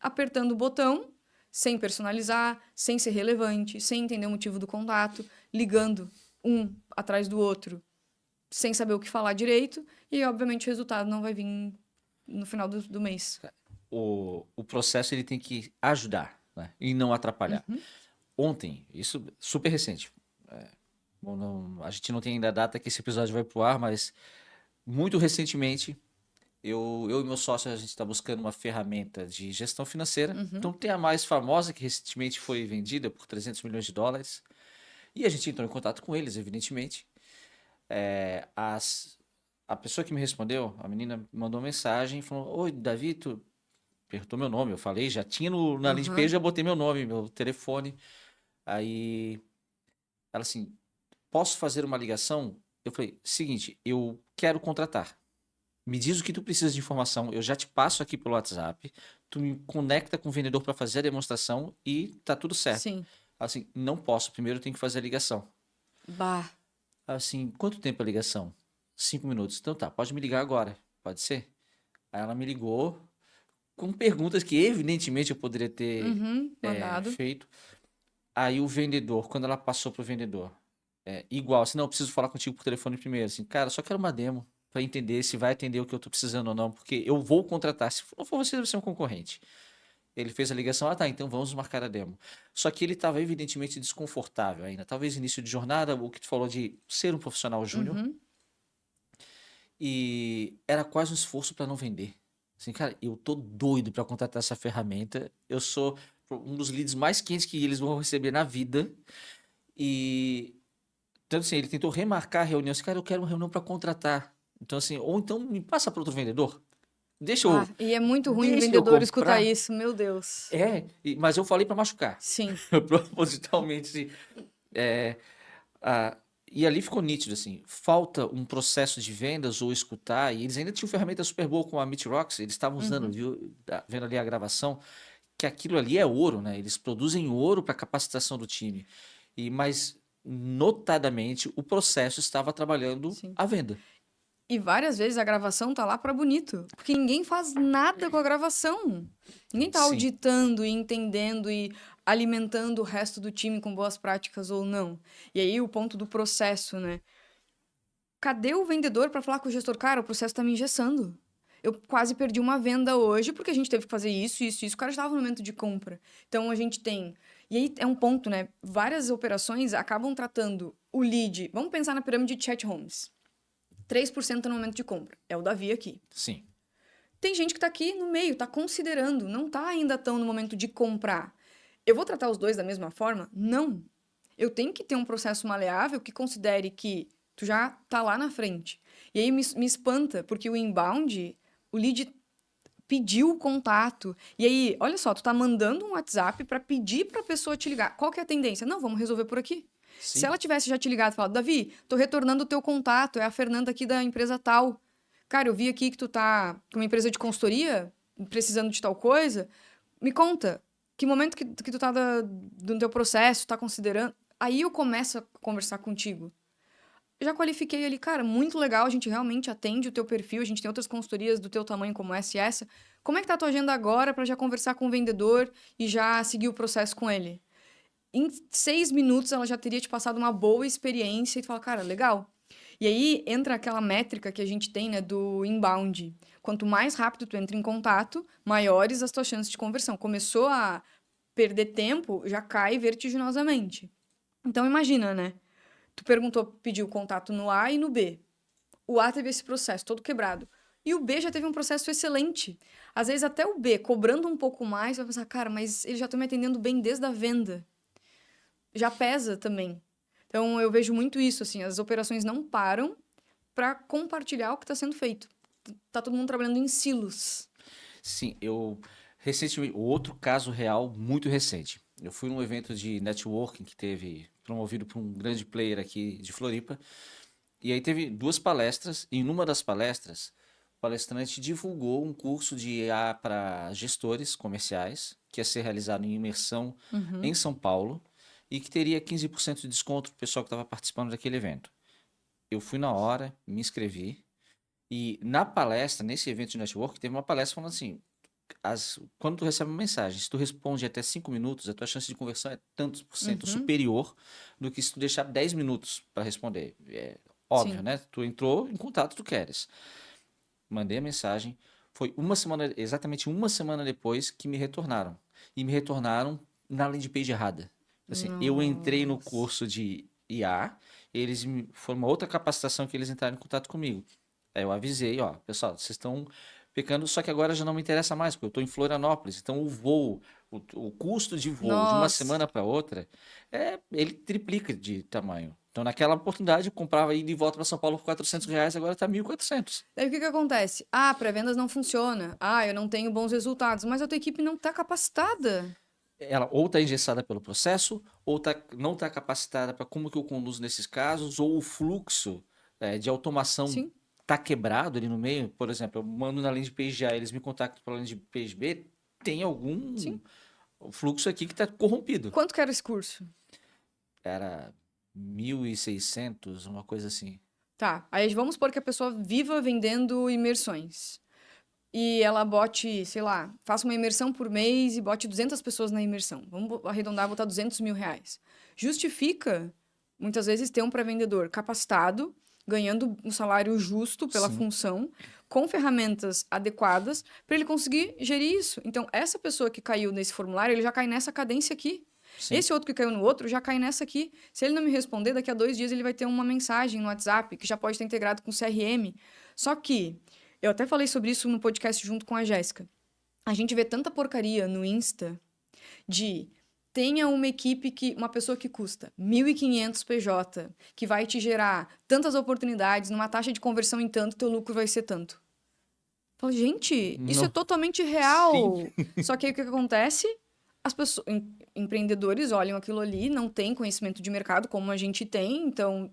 apertando o botão, sem personalizar, sem ser relevante, sem entender o motivo do contato, ligando um atrás do outro. sem saber o que falar direito, e obviamente o resultado não vai vir no final do mês. O processo ele tem que ajudar, né? E não atrapalhar. Uhum. Ontem, isso super recente. Bom, a gente não tem ainda a data que esse episódio vai pro ar, mas muito recentemente, eu e meu sócio, a gente está buscando uma ferramenta de gestão financeira. Então, tem a mais famosa, que recentemente foi vendida por 300 milhões de dólares. E a gente entrou em contato com eles, evidentemente. É, a pessoa que me respondeu, a menina, me mandou uma mensagem e falou: Oi, Davi, tu perguntou meu nome. Eu falei, já tinha na landing page, Aham. já botei meu nome, meu telefone. Aí ela assim: Posso fazer uma ligação? Eu falei: Seguinte, eu quero contratar. Me diz o que tu precisa de informação, eu já te passo aqui pelo WhatsApp, tu me conecta com o vendedor para fazer a demonstração e tá tudo certo. Sim. Assim, não posso, primeiro eu tenho que fazer a ligação. Bah. Assim, quanto tempo a ligação? 5 minutos. Então tá, pode me ligar agora, pode ser? Aí ela me ligou com perguntas que evidentemente eu poderia ter Uhum. Mandado. feito. Aí o vendedor, quando ela passou pro vendedor, igual, assim, não, eu preciso falar contigo por telefone primeiro, assim, cara, eu só quero uma demo para entender se vai atender o que eu tô precisando ou não, porque eu vou contratar, se não for você, vai ser um concorrente. Ele fez a ligação, ah tá, então vamos marcar a demo. Só que ele estava evidentemente desconfortável ainda, talvez início de jornada, o que tu falou de ser um profissional júnior, Uhum. e era quase um esforço para não vender. Assim, cara, eu tô doido para contratar essa ferramenta, eu sou um dos leads mais quentes que eles vão receber na vida, e então, assim, ele tentou remarcar a reunião. Assim, cara, eu quero uma reunião para contratar. Então, assim, ou então me passa para outro vendedor. Deixa Bah. eu, E é muito ruim o deixa eu vendedor escutar comprar. isso, meu Deus. Mas eu falei para machucar. Sim. Propositalmente, assim. É, a- e ali ficou nítido, assim, falta um processo de vendas ou escutar. E eles ainda tinham ferramenta super boa com a Meet Rocks. Eles estavam usando, Uhum. viu, vendo ali a gravação, que aquilo ali é ouro, né? Eles produzem ouro para capacitação do time. Mas notadamente o processo estava trabalhando Sim. a venda. E várias vezes a gravação tá lá pra bonito, porque ninguém faz nada com a gravação. Ninguém tá Sim, auditando e entendendo e alimentando o resto do time com boas práticas ou não. E aí o ponto do processo, né? Cadê o vendedor para falar com o gestor? Cara, o processo tá me engessando. Eu quase perdi uma venda hoje porque a gente teve que fazer isso, isso, isso. O cara estava no momento de compra. Então a gente tem. E aí é um ponto, né? Várias operações acabam tratando o lead. Vamos pensar na pirâmide de chat homes. 3% no momento de compra. É o Davi aqui. sim, Tem gente que está aqui no meio, está considerando, não está ainda tão no momento de comprar. Eu vou tratar os dois da mesma forma? Não. Eu tenho que ter um processo maleável que considere que tu já tá lá na frente. E aí me espanta, porque o inbound, o lead pediu o contato. E aí, olha só, tu tá mandando um WhatsApp para pedir para a pessoa te ligar. Qual que é a tendência? Não, vamos resolver por aqui. Se sim, ela tivesse já te ligado e falado, Davi, tô retornando o teu contato, é a Fernanda aqui da empresa tal. Cara, eu vi aqui que tu tá com uma empresa de consultoria, precisando de tal coisa. Me conta, que momento que tu tá do teu processo, tá considerando? Aí eu começo a conversar contigo. Eu já qualifiquei ali, cara, muito legal, a gente realmente atende o teu perfil, a gente tem outras consultorias do teu tamanho como essa e essa. Como é que tá a tua agenda agora para já conversar com o vendedor e já seguir o processo com ele? Em 6 minutos ela já teria te passado uma boa experiência e tu fala, cara, legal. E aí entra aquela métrica que a gente tem, né, do inbound. Quanto mais rápido tu entra em contato, maiores as tuas chances de conversão. Começou a perder tempo, já cai vertiginosamente. Então imagina, né? Tu perguntou, pediu contato no A e no B. O A teve esse processo todo quebrado. E o B já teve um processo excelente. Às vezes até o B, cobrando um pouco mais, vai pensar, cara, mas eles já estão me atendendo bem desde a venda. Já pesa também. Então eu vejo muito isso, assim, as operações não param para compartilhar o que está sendo feito. Tá todo mundo trabalhando em silos. sim. Eu recentemente, outro caso real muito recente. Eu fui num evento de networking que teve promovido por um grande player aqui de Floripa. E aí teve duas palestras. E em uma das palestras, o palestrante divulgou um curso de IA para gestores comerciais, que ia ser realizado em imersão em Uhum. São Paulo e que teria 15% de desconto para o pessoal que estava participando daquele evento. Eu fui na hora, me inscrevi. E na palestra, nesse evento de network, teve uma palestra falando assim: quando tu recebe uma mensagem, se tu responde até 5 minutos, a tua chance de conversão é tantos por cento Uhum. superior do que se tu deixar 10 minutos para responder. Óbvio, Sim. né? Tu entrou em contato, tu queres. Mandei a mensagem. Foi exatamente uma semana depois que me retornaram. E me retornaram na landing page errada. Assim, eu entrei no Nossa. curso de IA, foi uma outra capacitação que eles entraram em contato comigo. Aí eu avisei, ó, pessoal, vocês estão pecando, só que agora já não me interessa mais, porque eu estou em Florianópolis. Então o voo, o custo de voo de uma Nossa. semana para outra, ele triplica de tamanho. Então naquela oportunidade eu comprava ida e volta para São Paulo por R$ 400, agora está 1.400. Daí o que que acontece? Ah, pré-vendas não funciona. Ah, eu não tenho bons resultados. Mas a tua equipe não está capacitada. Ela ou está engessada pelo processo, ou não está capacitada para como que eu conduzo nesses casos, ou o fluxo de automação Sim, está quebrado ali no meio. Por exemplo, eu mando na landing page A, eles me contactam pela landing page B, tem algum sim. fluxo aqui que está corrompido. Quanto que era esse curso? Era 1.600, uma coisa assim. Tá, aí vamos supor que a pessoa viva vendendo imersões. E ela bote, sei lá, faça uma imersão por mês e bote 200 pessoas na imersão. Vamos arredondar, botar R$ 200.000. Justifica, muitas vezes, ter um pré-vendedor capacitado, ganhando um salário justo pela Sim, função, com ferramentas adequadas, para ele conseguir gerir isso. Então, essa pessoa que caiu nesse formulário, ele já cai nessa cadência aqui. sim. Esse outro que caiu no outro já cai nessa aqui. Se ele não me responder, daqui a 2 dias ele vai ter uma mensagem no WhatsApp que já pode estar integrado com o CRM. Só que eu até falei sobre isso no podcast junto com a Jéssica. A gente vê tanta porcaria no Insta de tenha uma equipe uma pessoa que custa 1.500 PJ, que vai te gerar tantas oportunidades, numa taxa de conversão em tanto, teu lucro vai ser tanto. Fala, gente, isso é Não, totalmente sim. real. Só que aí o que acontece? As pessoas, empreendedores olham aquilo ali, não têm conhecimento de mercado como a gente tem, então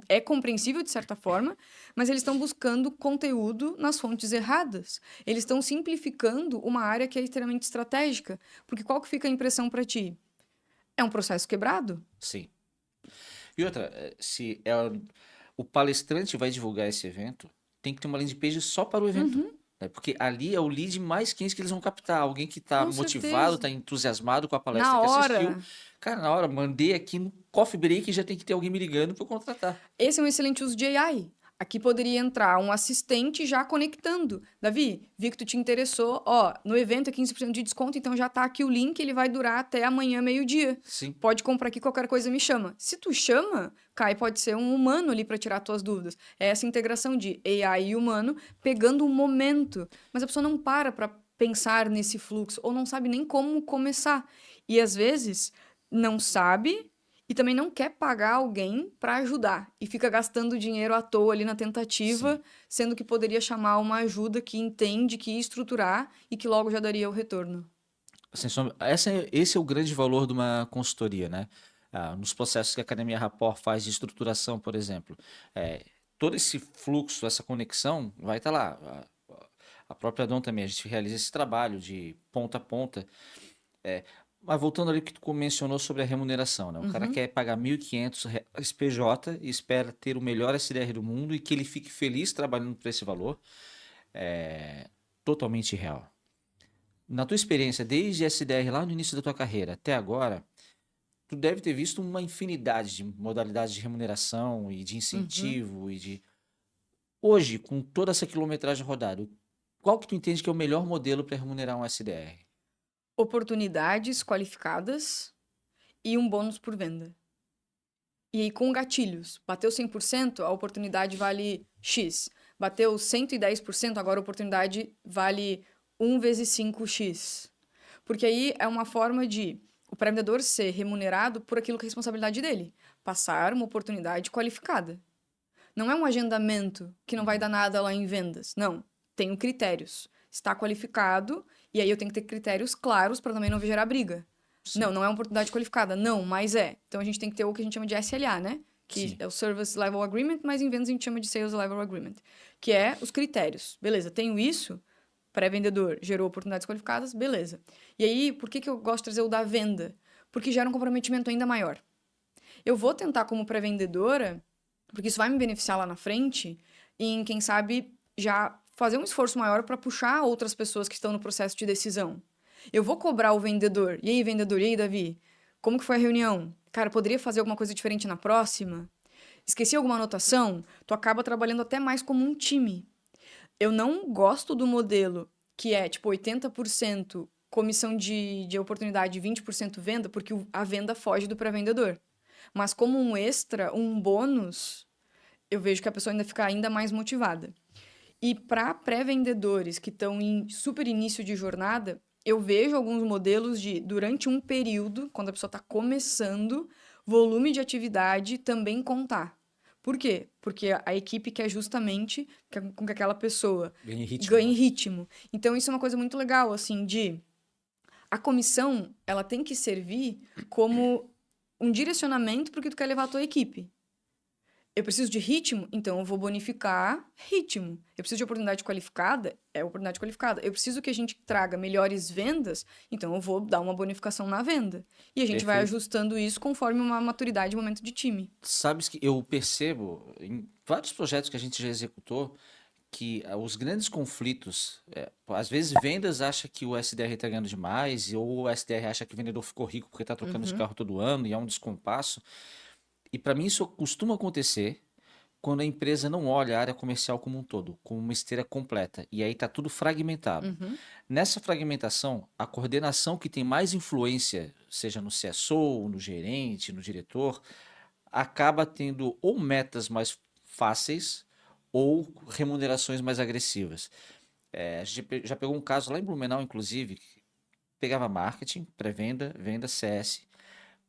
é compreensível de certa forma, mas eles estão buscando conteúdo nas fontes erradas. Eles estão simplificando uma área que é extremamente estratégica, porque qual que fica a impressão para ti? É um processo quebrado? Sim. E outra, se o palestrante vai divulgar esse evento, tem que ter uma landing page só para o evento. Uhum, Né? Porque ali é o lead mais quente que eles vão captar. Alguém que está com motivado, certeza. está entusiasmado com a palestra Na que assistiu. hora. Cara, na hora, mandei aqui no coffee break e já tem que ter alguém me ligando para eu contratar. Esse é um excelente uso de AI. Aqui poderia entrar um assistente já conectando. Davi, vi que tu te interessou. Ó, no evento é 15% de desconto, então já tá aqui o link, ele vai durar até amanhã, meio-dia. Sim, Pode comprar aqui, qualquer coisa me chama. Se tu chama, pode ser um humano ali para tirar tuas dúvidas. É essa integração de AI e humano pegando um momento. Mas a pessoa não para pensar nesse fluxo, ou não sabe nem como começar. E às vezes não sabe e também não quer pagar alguém para ajudar e fica gastando dinheiro à toa ali na sim. tentativa, sendo que poderia chamar uma ajuda que entende, que ia estruturar e que logo já daria o retorno. Sem sombra- esse é o grande valor de uma consultoria, né? Nos processos que a Academia Rapport faz de estruturação, por exemplo, todo esse fluxo, essa conexão vai estar lá. A própria Dom também, a gente realiza esse trabalho de ponta a ponta. Mas voltando ali que tu mencionou sobre a remuneração, né? O cara Uhum. quer pagar R$ 1.500 PJ e espera ter o melhor SDR do mundo e que ele fique feliz trabalhando por esse valor. É totalmente real. Na tua experiência, desde SDR lá no início da tua carreira até agora, tu deve ter visto uma infinidade de modalidades de remuneração e de Uhum. incentivo e de... Hoje, com toda essa quilometragem rodada, qual que tu entende que é o melhor modelo para remunerar um SDR? Oportunidades qualificadas e um bônus por venda. E aí, com gatilhos. Bateu 100%, a oportunidade vale X. Bateu 110%, agora a oportunidade vale 1 vezes 5x. Porque aí é uma forma de o pré-vendedor ser remunerado por aquilo que é responsabilidade dele. Passar uma oportunidade qualificada. Não é um agendamento que não vai Uhum. dar nada lá em vendas. Não. Tenho critérios. Está qualificado, e aí eu tenho que ter critérios claros para também não gerar briga. Não, Sim, não é uma oportunidade qualificada. Não, mas é. Então a gente tem que ter o que a gente chama de SLA, né? Que sim, é o Service Level Agreement, mas em vendas a gente chama de Sales Level Agreement. Que é os critérios. Beleza, tenho isso, pré-vendedor gerou oportunidades qualificadas, beleza. E aí, por que que eu gosto de trazer o da venda? Porque gera um comprometimento ainda maior. Eu vou tentar, como pré-vendedora, porque isso vai me beneficiar lá na frente, em, quem sabe, já fazer um esforço maior para puxar outras pessoas que estão no processo de decisão. Eu vou cobrar o vendedor. E aí, vendedor? E aí, Davi? Como que foi a reunião? Cara, poderia fazer alguma coisa diferente na próxima? Esqueci alguma anotação, tu acaba trabalhando até mais como um time. Eu não gosto do modelo que é, tipo, 80% comissão de oportunidade e 20% venda, porque a venda foge do pré-vendedor. Mas como um extra, um bônus, eu vejo que a pessoa ainda fica ainda mais motivada. E para pré-vendedores que estão em super início de jornada, eu vejo alguns modelos de, durante um período, quando a pessoa está começando, volume de atividade também contar. Por quê? Porque a equipe quer justamente com que aquela pessoa Ganha ritmo, ganhe né? ritmo. Então, isso é uma coisa muito legal, assim, de... A comissão, ela tem que servir como um direcionamento para o que tu quer levar a tua equipe. Eu preciso de ritmo, então eu vou bonificar ritmo. Eu preciso de oportunidade qualificada, é oportunidade qualificada. Eu preciso que a gente traga melhores vendas, então eu vou dar uma bonificação na venda. E a gente vai Perfeito. ajustando isso conforme uma maturidade e momento de time. Sabes que eu percebo em vários projetos que a gente já executou que os grandes conflitos, às vezes vendas acha que o SDR está ganhando demais, ou o SDR acha que o vendedor ficou rico porque está trocando de Uhum, carro todo ano e é um descompasso. E para mim isso costuma acontecer quando a empresa não olha a área comercial como um todo, como uma esteira completa, e aí está tudo fragmentado. uhum, Nessa fragmentação, a coordenação que tem mais influência, seja no CSO, no gerente, no diretor, acaba tendo ou metas mais fáceis ou remunerações mais agressivas. A gente já pegou um caso lá em Blumenau, inclusive, que pegava marketing, pré-venda, venda, CS.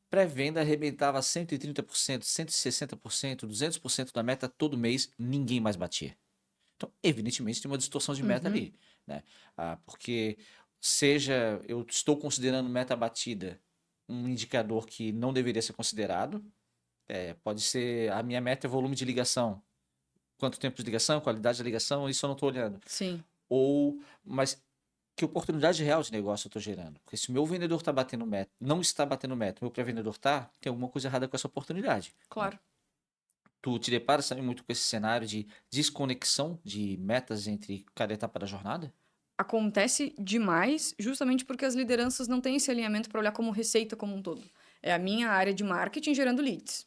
Pré-venda arrebentava 130%, 160%, 200% da meta todo mês, ninguém mais batia. Então, evidentemente, tem uma distorção de meta uhum. ali, né? Porque seja eu estou considerando meta batida um indicador que não deveria ser considerado, pode ser a minha meta é volume de ligação. Quanto tempo de ligação, qualidade da ligação, isso eu não estou olhando. Sim, Mas que oportunidade real de negócio eu estou gerando? Porque se o meu vendedor está batendo meta, não está batendo meta, o meu pré-vendedor está, tem alguma coisa errada com essa oportunidade, né? claro. Tu te deparas também muito com esse cenário de desconexão de metas entre cada etapa da jornada? Acontece demais, justamente porque as lideranças não têm esse alinhamento para olhar como receita como um todo. É a minha área de marketing gerando leads.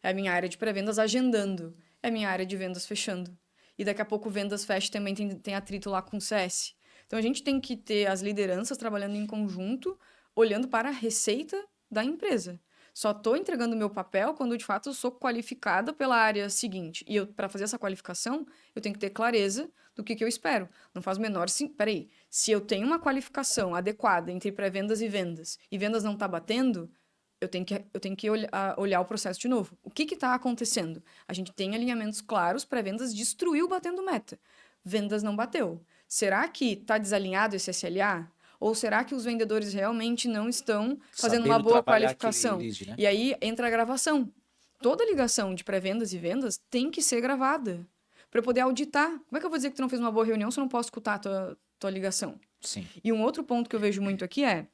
É a minha área de pré-vendas agendando. É a minha área de vendas fechando. E daqui a pouco vendas fecha também tem atrito lá com o CS. Então a gente tem que ter as lideranças trabalhando em conjunto, olhando para a receita da empresa. Só estou entregando o meu papel quando de fato eu sou qualificada pela área seguinte. E para fazer essa qualificação, eu tenho que ter clareza do que eu espero. Não faz o menor sentido. Peraí, se eu tenho uma qualificação adequada entre pré-vendas e vendas não está batendo, eu tenho que olhar o processo de novo. O que está acontecendo? A gente tem alinhamentos claros para vendas, destruiu batendo meta. Vendas não bateu. Será que está desalinhado esse SLA? Ou será que os vendedores realmente não estão fazendo uma Sabendo boa trabalhar aquele qualificação? lead, né? E aí entra a gravação. Toda ligação de pré-vendas e vendas tem que ser gravada para eu poder auditar. Como é que eu vou dizer que tu não fez uma boa reunião se eu não posso escutar a tua ligação? Sim. E um outro ponto que eu vejo muito aqui é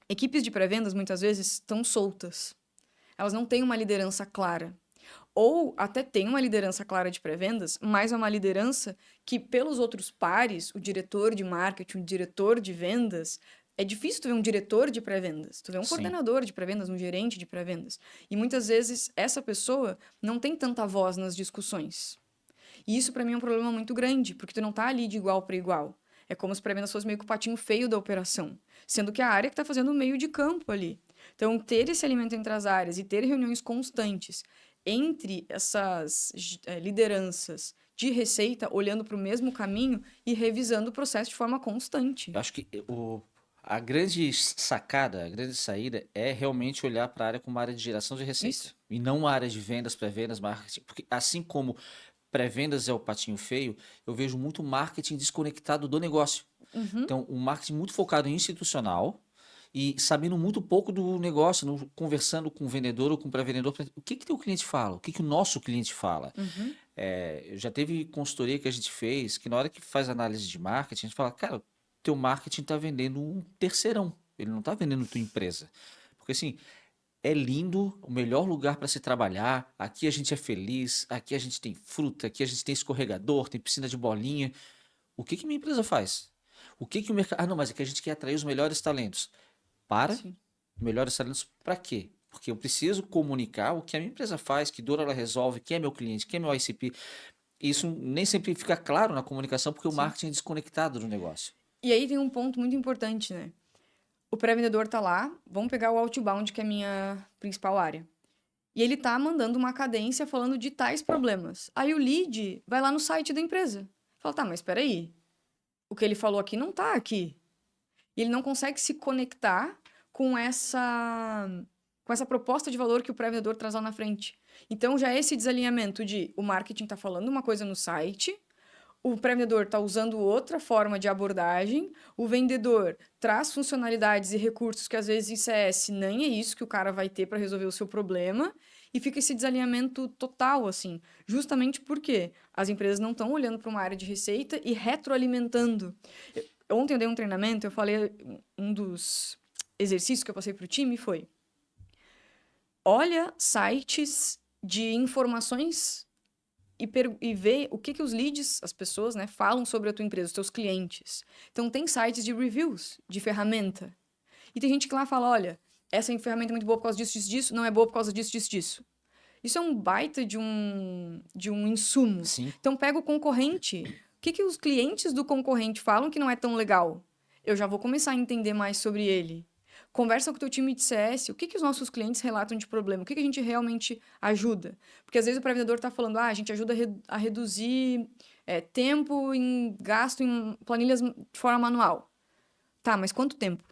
equipes de pré-vendas muitas vezes estão soltas. Elas não têm uma liderança clara. Ou até tem uma liderança clara de pré-vendas, mas é uma liderança que, pelos outros pares, o diretor de marketing, o diretor de vendas, é difícil tu ver um diretor de pré-vendas. Tu vê um Sim. coordenador de pré-vendas, um gerente de pré-vendas. E muitas vezes essa pessoa não tem tanta voz nas discussões. E isso para mim é um problema muito grande, porque tu não tá ali de igual para igual. É como se pré-vendas fosse meio que o patinho feio da operação, sendo que a área que está fazendo o meio de campo ali. Então, ter esse alinhamento entre as áreas e ter reuniões constantes entre essas lideranças de receita, olhando para o mesmo caminho e revisando o processo de forma constante. Eu acho que a grande sacada, a grande saída é realmente olhar para a área como uma área de geração de receita. Isso. E não uma área de vendas, pré-vendas, marketing. Porque assim como pré-vendas é o patinho feio, eu vejo muito marketing desconectado do negócio. Uhum. Então, um marketing muito focado em institucional e sabendo muito pouco do negócio, conversando com o vendedor ou com o pré-vendedor. O que que o cliente fala? O que que o nosso cliente fala? Uhum. Já teve consultoria que a gente fez que na hora que faz análise de marketing, a gente fala, cara, teu marketing está vendendo um terceirão, ele não está vendendo tua empresa. Porque assim, é lindo, o melhor lugar para se trabalhar, aqui a gente é feliz, aqui a gente tem fruta, aqui a gente tem escorregador, tem piscina de bolinha. O que que minha empresa faz? O que que o mercado... Ah, não, mas é que a gente quer atrair os melhores talentos. Para, Sim. melhores talentos para quê? Porque eu preciso comunicar o que a minha empresa faz, que dor ela resolve, quem é meu cliente, quem é meu ICP. Isso nem sempre fica claro na comunicação, porque o Sim. marketing é desconectado do negócio. E aí tem um ponto muito importante, né? O pré-vendedor tá lá, vamos pegar o outbound, que é a minha principal área. E ele tá mandando uma cadência falando de tais problemas. Aí o lead vai lá no site da empresa. Fala, tá, mas espera aí. O que ele falou aqui não tá aqui. E ele não consegue se conectar com essa proposta de valor que o pré-vendedor traz lá na frente. Então já é esse desalinhamento de o marketing tá falando uma coisa no site, o pré-vendedor está usando outra forma de abordagem, o vendedor traz funcionalidades e recursos que às vezes em CS nem é isso que o cara vai ter para resolver o seu problema, e fica esse desalinhamento total, assim, justamente porque as empresas não estão olhando para uma área de receita e retroalimentando. Ontem eu dei um treinamento, eu falei, um dos exercícios que eu passei para o time foi: olha sites de informações e ver o que os leads, as pessoas, né, falam sobre a tua empresa, os teus clientes. Então, tem sites de reviews, de ferramenta. E tem gente que lá fala, olha, essa ferramenta é muito boa por causa disso, disso, disso, não é boa por causa disso, disso, disso. Isso é um baita de um insumo. Sim. Então, pega o concorrente. O que os clientes do concorrente falam que não é tão legal? Eu já vou começar a entender mais sobre ele. Conversa com o teu time de CS, o que os nossos clientes relatam de problema, o que a gente realmente ajuda. Porque às vezes o pré-vendedor está falando, a gente ajuda a reduzir tempo em gasto em planilhas de forma manual. Tá, mas quanto tempo?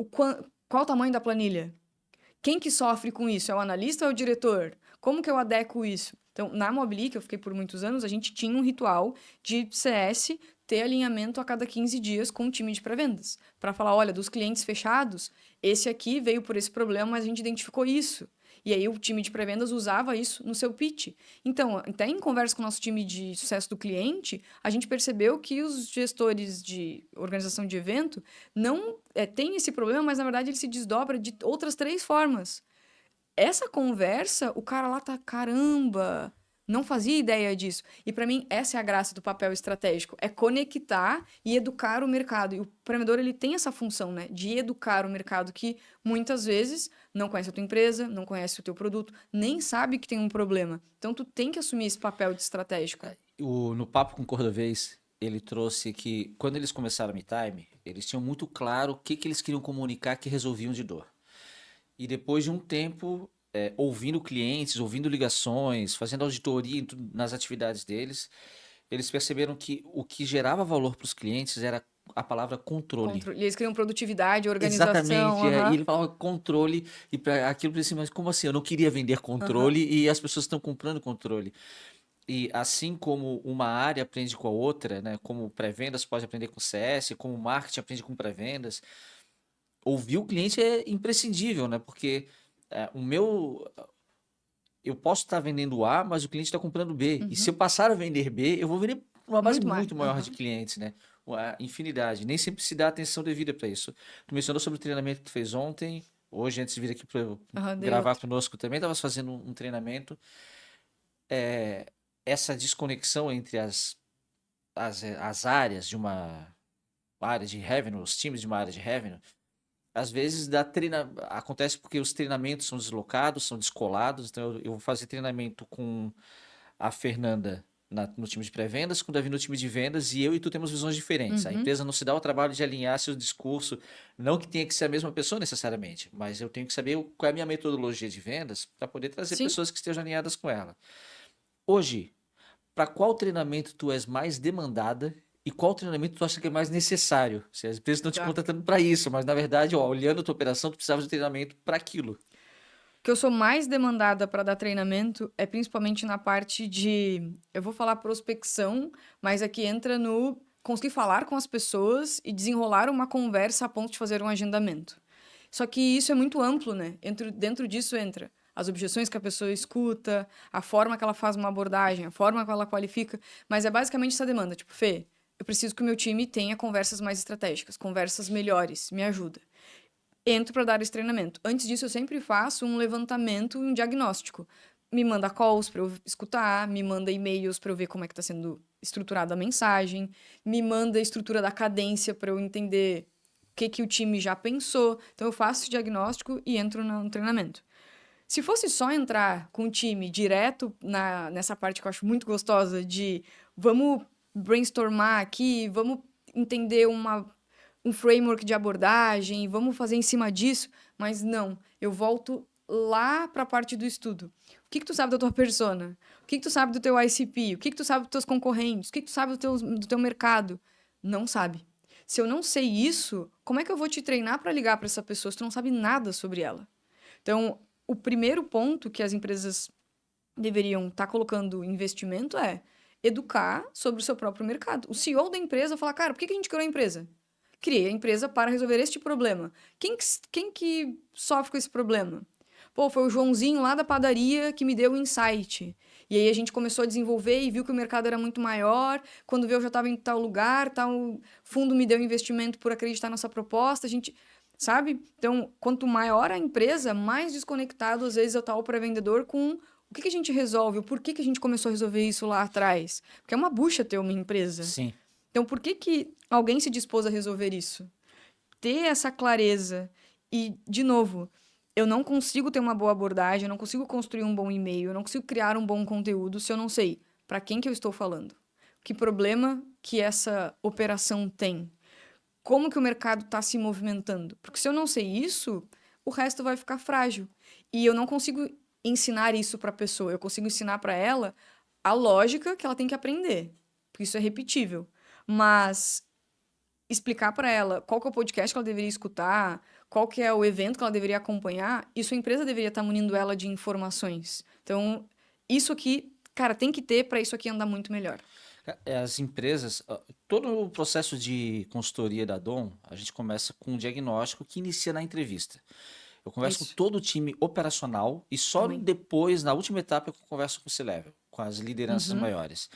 Qual o tamanho da planilha? Quem que sofre com isso? É o analista ou é o diretor? Como que eu adequo isso? Então, na Mobili, que eu fiquei por muitos anos, a gente tinha um ritual de CS ter alinhamento a cada 15 dias com o time de pré-vendas. Para falar, olha, dos clientes fechados, esse aqui veio por esse problema, mas a gente identificou isso. E aí o time de pré-vendas usava isso no seu pitch. Então, até em conversa com o nosso time de sucesso do cliente, a gente percebeu que os gestores de organização de evento não têm esse problema, mas na verdade ele se desdobra de outras 3 formas. Essa conversa, o cara lá tá, caramba, não fazia ideia disso. E para mim, essa é a graça do papel estratégico, é conectar e educar o mercado. E o pré-vendedor, ele tem essa função, né, de educar o mercado que muitas vezes não conhece a tua empresa, não conhece o teu produto, nem sabe que tem um problema. Então, tu tem que assumir esse papel de estratégico. No Papo com o Cordovez, ele trouxe que quando eles começaram a MeTime, eles tinham muito claro o que eles queriam comunicar que resolviam de dor. E depois de um tempo, ouvindo clientes, ouvindo ligações, fazendo auditoria nas atividades deles, eles perceberam que o que gerava valor para os clientes era a palavra controle. E eles criam produtividade, organização. Exatamente, e ele falava controle, e para aquilo para cima, mas como assim? Eu não queria vender controle e as pessoas estão comprando controle. E assim como uma área aprende com a outra, né? Como pré-vendas pode aprender com CS, como marketing aprende com pré-vendas, ouvir o cliente é imprescindível, né? Porque eu posso estar vendendo A, mas o cliente está comprando B. E se eu passar a vender B, eu vou vender para uma base Muito mais. muito maior de clientes, né? A infinidade. Nem sempre se dá atenção devida para isso. Tu mencionou sobre o treinamento que tu fez ontem. Hoje, antes de vir aqui para Dei gravar outro. conosco também, estavas fazendo um treinamento. Essa desconexão entre as áreas de uma área de revenue, os times de uma área de revenue, às vezes acontece porque os treinamentos são deslocados, são descolados. Então eu vou fazer treinamento com a Fernanda no time de pré-vendas, com o Davi no time de vendas, e eu e tu temos visões diferentes. A empresa não se dá o trabalho de alinhar seu discurso, não que tenha que ser a mesma pessoa necessariamente, mas eu tenho que saber qual é a minha metodologia de vendas para poder trazer Sim. pessoas que estejam alinhadas com ela. Hoje, para qual treinamento tu és mais demandada e qual treinamento tu acha que é mais necessário? Se as empresas estão te contratando para isso, mas na verdade, olhando a tua operação, tu precisava de treinamento para aquilo. O que eu sou mais demandada para dar treinamento é principalmente na parte de, eu vou falar prospecção, mas aqui entra no conseguir falar com as pessoas e desenrolar uma conversa a ponto de fazer um agendamento. Só que isso é muito amplo, né? Dentro disso entra as objeções que a pessoa escuta, a forma que ela faz uma abordagem, a forma que ela qualifica, mas é basicamente essa demanda, tipo, Fê, eu preciso que o meu time tenha conversas mais estratégicas, conversas melhores, me ajuda. Entro para dar esse treinamento. Antes disso, eu sempre faço um levantamento, um diagnóstico. Me manda calls para eu escutar, me manda e-mails para eu ver como é que está sendo estruturada a mensagem, me manda a estrutura da cadência para eu entender que o time já pensou. Então, eu faço esse diagnóstico e entro no treinamento. Se fosse só entrar com o time direto nessa parte que eu acho muito gostosa de vamos brainstormar aqui, vamos entender um framework de abordagem, vamos fazer em cima disso, mas não, eu volto lá para a parte do estudo. O que tu sabe da tua persona? O que tu sabe do teu ICP? O que tu sabe dos teus concorrentes? O que tu sabe do teu mercado? Não sabe. Se eu não sei isso, como é que eu vou te treinar para ligar para essa pessoa se tu não sabe nada sobre ela? Então, o primeiro ponto que as empresas deveriam estar colocando investimento é educar sobre o seu próprio mercado. O CEO da empresa fala, cara, por que a gente criou a empresa? Criei a empresa para resolver este problema. Quem que sofre com esse problema? Pô, foi o Joãozinho lá da padaria que me deu o insight. E aí a gente começou a desenvolver e viu que o mercado era muito maior. Quando veio, eu já estava em tal lugar, tal fundo me deu investimento por acreditar nessa proposta. A gente, sabe? Então, quanto maior a empresa, mais desconectado às vezes eu estava para vendedor com o que a gente resolve, o porquê que a gente começou a resolver isso lá atrás. Porque é uma bucha ter uma empresa. Sim. Então, por que alguém se dispôs a resolver isso? Ter essa clareza e, de novo, eu não consigo ter uma boa abordagem, eu não consigo construir um bom e-mail, eu não consigo criar um bom conteúdo se eu não sei para quem que eu estou falando. Que problema que essa operação tem? Como que o mercado está se movimentando? Porque se eu não sei isso, o resto vai ficar frágil. E eu não consigo ensinar isso para a pessoa, eu consigo ensinar para ela a lógica que ela tem que aprender, porque isso é repetível. Mas explicar para ela qual que é o podcast que ela deveria escutar, qual que é o evento que ela deveria acompanhar, isso a empresa deveria estar munindo ela de informações. Então, isso aqui, cara, tem que ter para isso aqui andar muito melhor. As empresas, todo o processo de consultoria da Dom, a gente começa com um diagnóstico que inicia na entrevista. Eu converso com Isso, todo o time operacional e só também. depois, na última etapa, que eu converso com o C-Level, com as lideranças Uhum, maiores.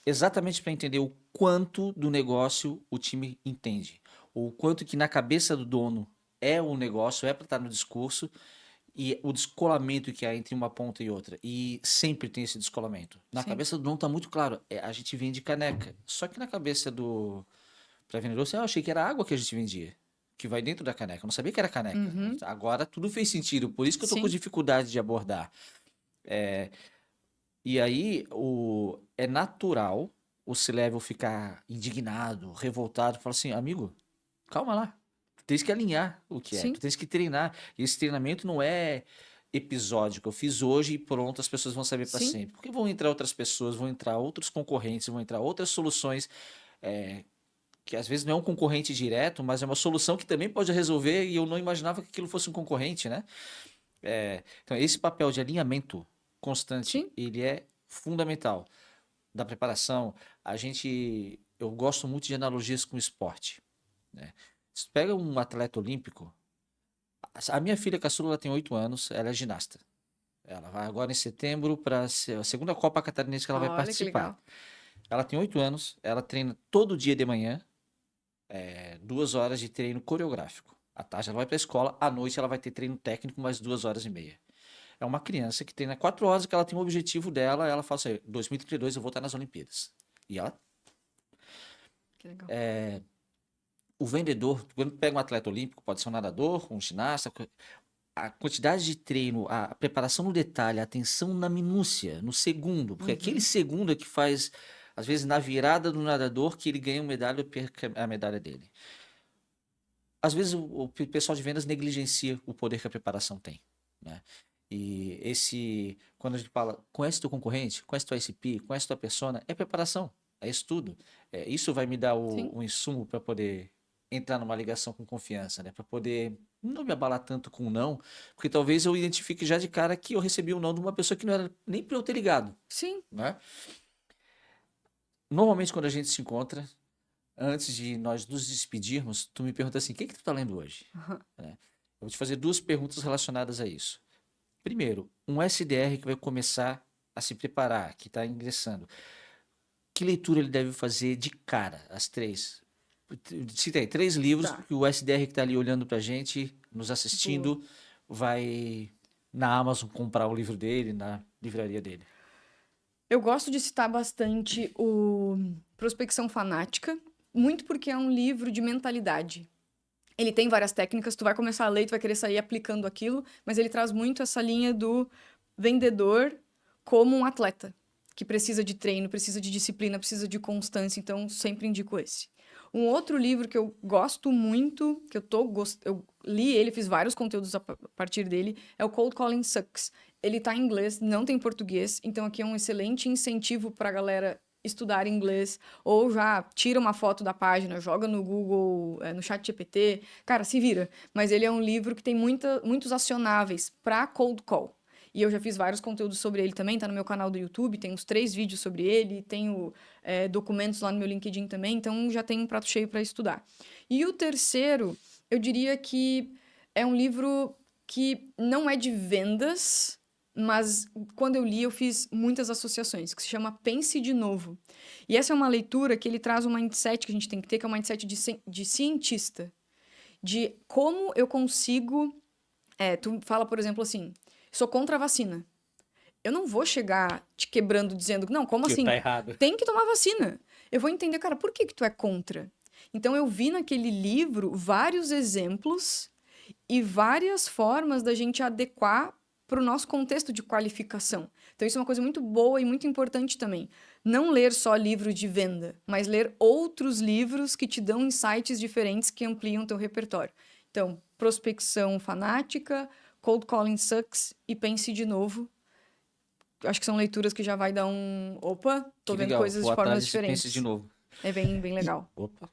Exatamente para entender o quanto do negócio o time entende. O quanto que na cabeça do dono é o negócio, é para estar no discurso e o descolamento que há entre uma ponta e outra. E sempre tem esse descolamento. Na sempre. cabeça do dono está muito claro, a gente vende caneca. Só que na cabeça do para vendedor, eu achei que era água que a gente vendia. Que vai dentro da caneca. Eu não sabia que era caneca. Uhum, Agora tudo fez sentido. Por isso que eu tô com sim, dificuldade de abordar. E aí é natural o C-Level ficar indignado, revoltado. Fala assim, amigo, calma lá. Tu tens que alinhar o que é. sim, Tu tens que treinar. E esse treinamento não é episódico. Eu fiz hoje e pronto, as pessoas vão saber para sim, sempre. Porque vão entrar outras pessoas, vão entrar outros concorrentes, vão entrar outras soluções. Que às vezes não é um concorrente direto, mas é uma solução que também pode resolver e eu não imaginava que aquilo fosse um concorrente, né? Então, esse papel de alinhamento constante, sim. ele é fundamental da preparação. Eu gosto muito de analogias com esporte, né? Se tu pega um atleta olímpico, a minha filha caçula ela tem 8 anos, ela é ginasta. Ela vai agora em setembro para a segunda Copa Catarinense que ela vai Olha que participar. legal. Ela tem 8 anos, ela treina todo dia de manhã, 2 horas de treino coreográfico. À tarde ela vai para a escola, à noite ela vai ter treino técnico mais 2 horas e meia. É uma criança que treina 4 horas, que ela tem um objetivo dela, ela fala assim, 2032 eu vou estar nas Olimpíadas. E ela, Que legal. o vendedor, quando pega um atleta olímpico, pode ser um nadador, um ginasta, a quantidade de treino, a preparação no detalhe, a atenção na minúcia, no segundo, porque aquele Uhum, segundo é que faz, às vezes, na virada do nadador, que ele ganha uma medalha ou perca a medalha dele. Às vezes o pessoal de vendas negligencia o poder que a preparação tem, né? E quando a gente fala, conhece teu concorrente, conhece teu ICP, conhece tua persona, é preparação, é estudo. Isso vai me dar sim, o insumo para poder entrar numa ligação com confiança, né? Para poder não me abalar tanto com o não, porque talvez eu identifique já de cara que eu recebi um não de uma pessoa que não era nem para eu ter ligado, sim. né? Normalmente quando a gente se encontra, antes de nós nos despedirmos, tu me pergunta assim, o que que tu tá lendo hoje? Né? Eu vou te fazer duas perguntas relacionadas a isso. Primeiro, um SDR que vai começar a se preparar, que está ingressando. Que leitura ele deve fazer de cara, as três? Cita aí, 3 livros Tá, que o SDR que está ali olhando para a gente, nos boa. assistindo, vai na Amazon comprar o livro dele, na livraria dele. Eu gosto de citar bastante o Prospecção Fanática, muito porque é um livro de mentalidade. Ele tem várias técnicas, tu vai começar a ler e tu vai querer sair aplicando aquilo, mas ele traz muito essa linha do vendedor como um atleta, que precisa de treino, precisa de disciplina, precisa de constância, então sempre indico esse. Um outro livro que eu gosto muito, que eu li ele, fiz vários conteúdos a partir dele, é o Cold Calling Sucks. Ele tá em inglês, não tem português, então aqui é um excelente incentivo pra galera estudar inglês, ou já tira uma foto da página, joga no Google, no ChatGPT, cara, se vira. Mas ele é um livro que tem muitos acionáveis para cold call. E eu já fiz vários conteúdos sobre ele também, tá no meu canal do YouTube, tem uns 3 vídeos sobre ele, tenho documentos lá no meu LinkedIn também, então já tem um prato cheio para estudar. E o terceiro, eu diria que é um livro que não é de vendas, mas quando eu li, eu fiz muitas associações, que se chama Pense de Novo. E essa é uma leitura que ele traz um mindset que a gente tem que ter, que é um mindset de cientista. De como eu consigo... tu fala, por exemplo, assim, sou contra a vacina. Eu não vou chegar te quebrando dizendo, não, como Que assim? tá errado. Tem que tomar vacina. Eu vou entender, cara, por que tu é contra? Então, eu vi naquele livro vários exemplos e várias formas da gente adequar para o nosso contexto de qualificação. Então, isso é uma coisa muito boa e muito importante também. Não ler só livros de venda, mas ler outros livros que te dão insights diferentes que ampliam teu repertório. Então, Prospecção Fanática, Cold Calling Sucks e Pense de Novo. Acho que são leituras que já vai dar um... Opa, tô Que vendo legal. coisas Vou de formas atrás e pense de diferentes. novo. É bem legal. Opa.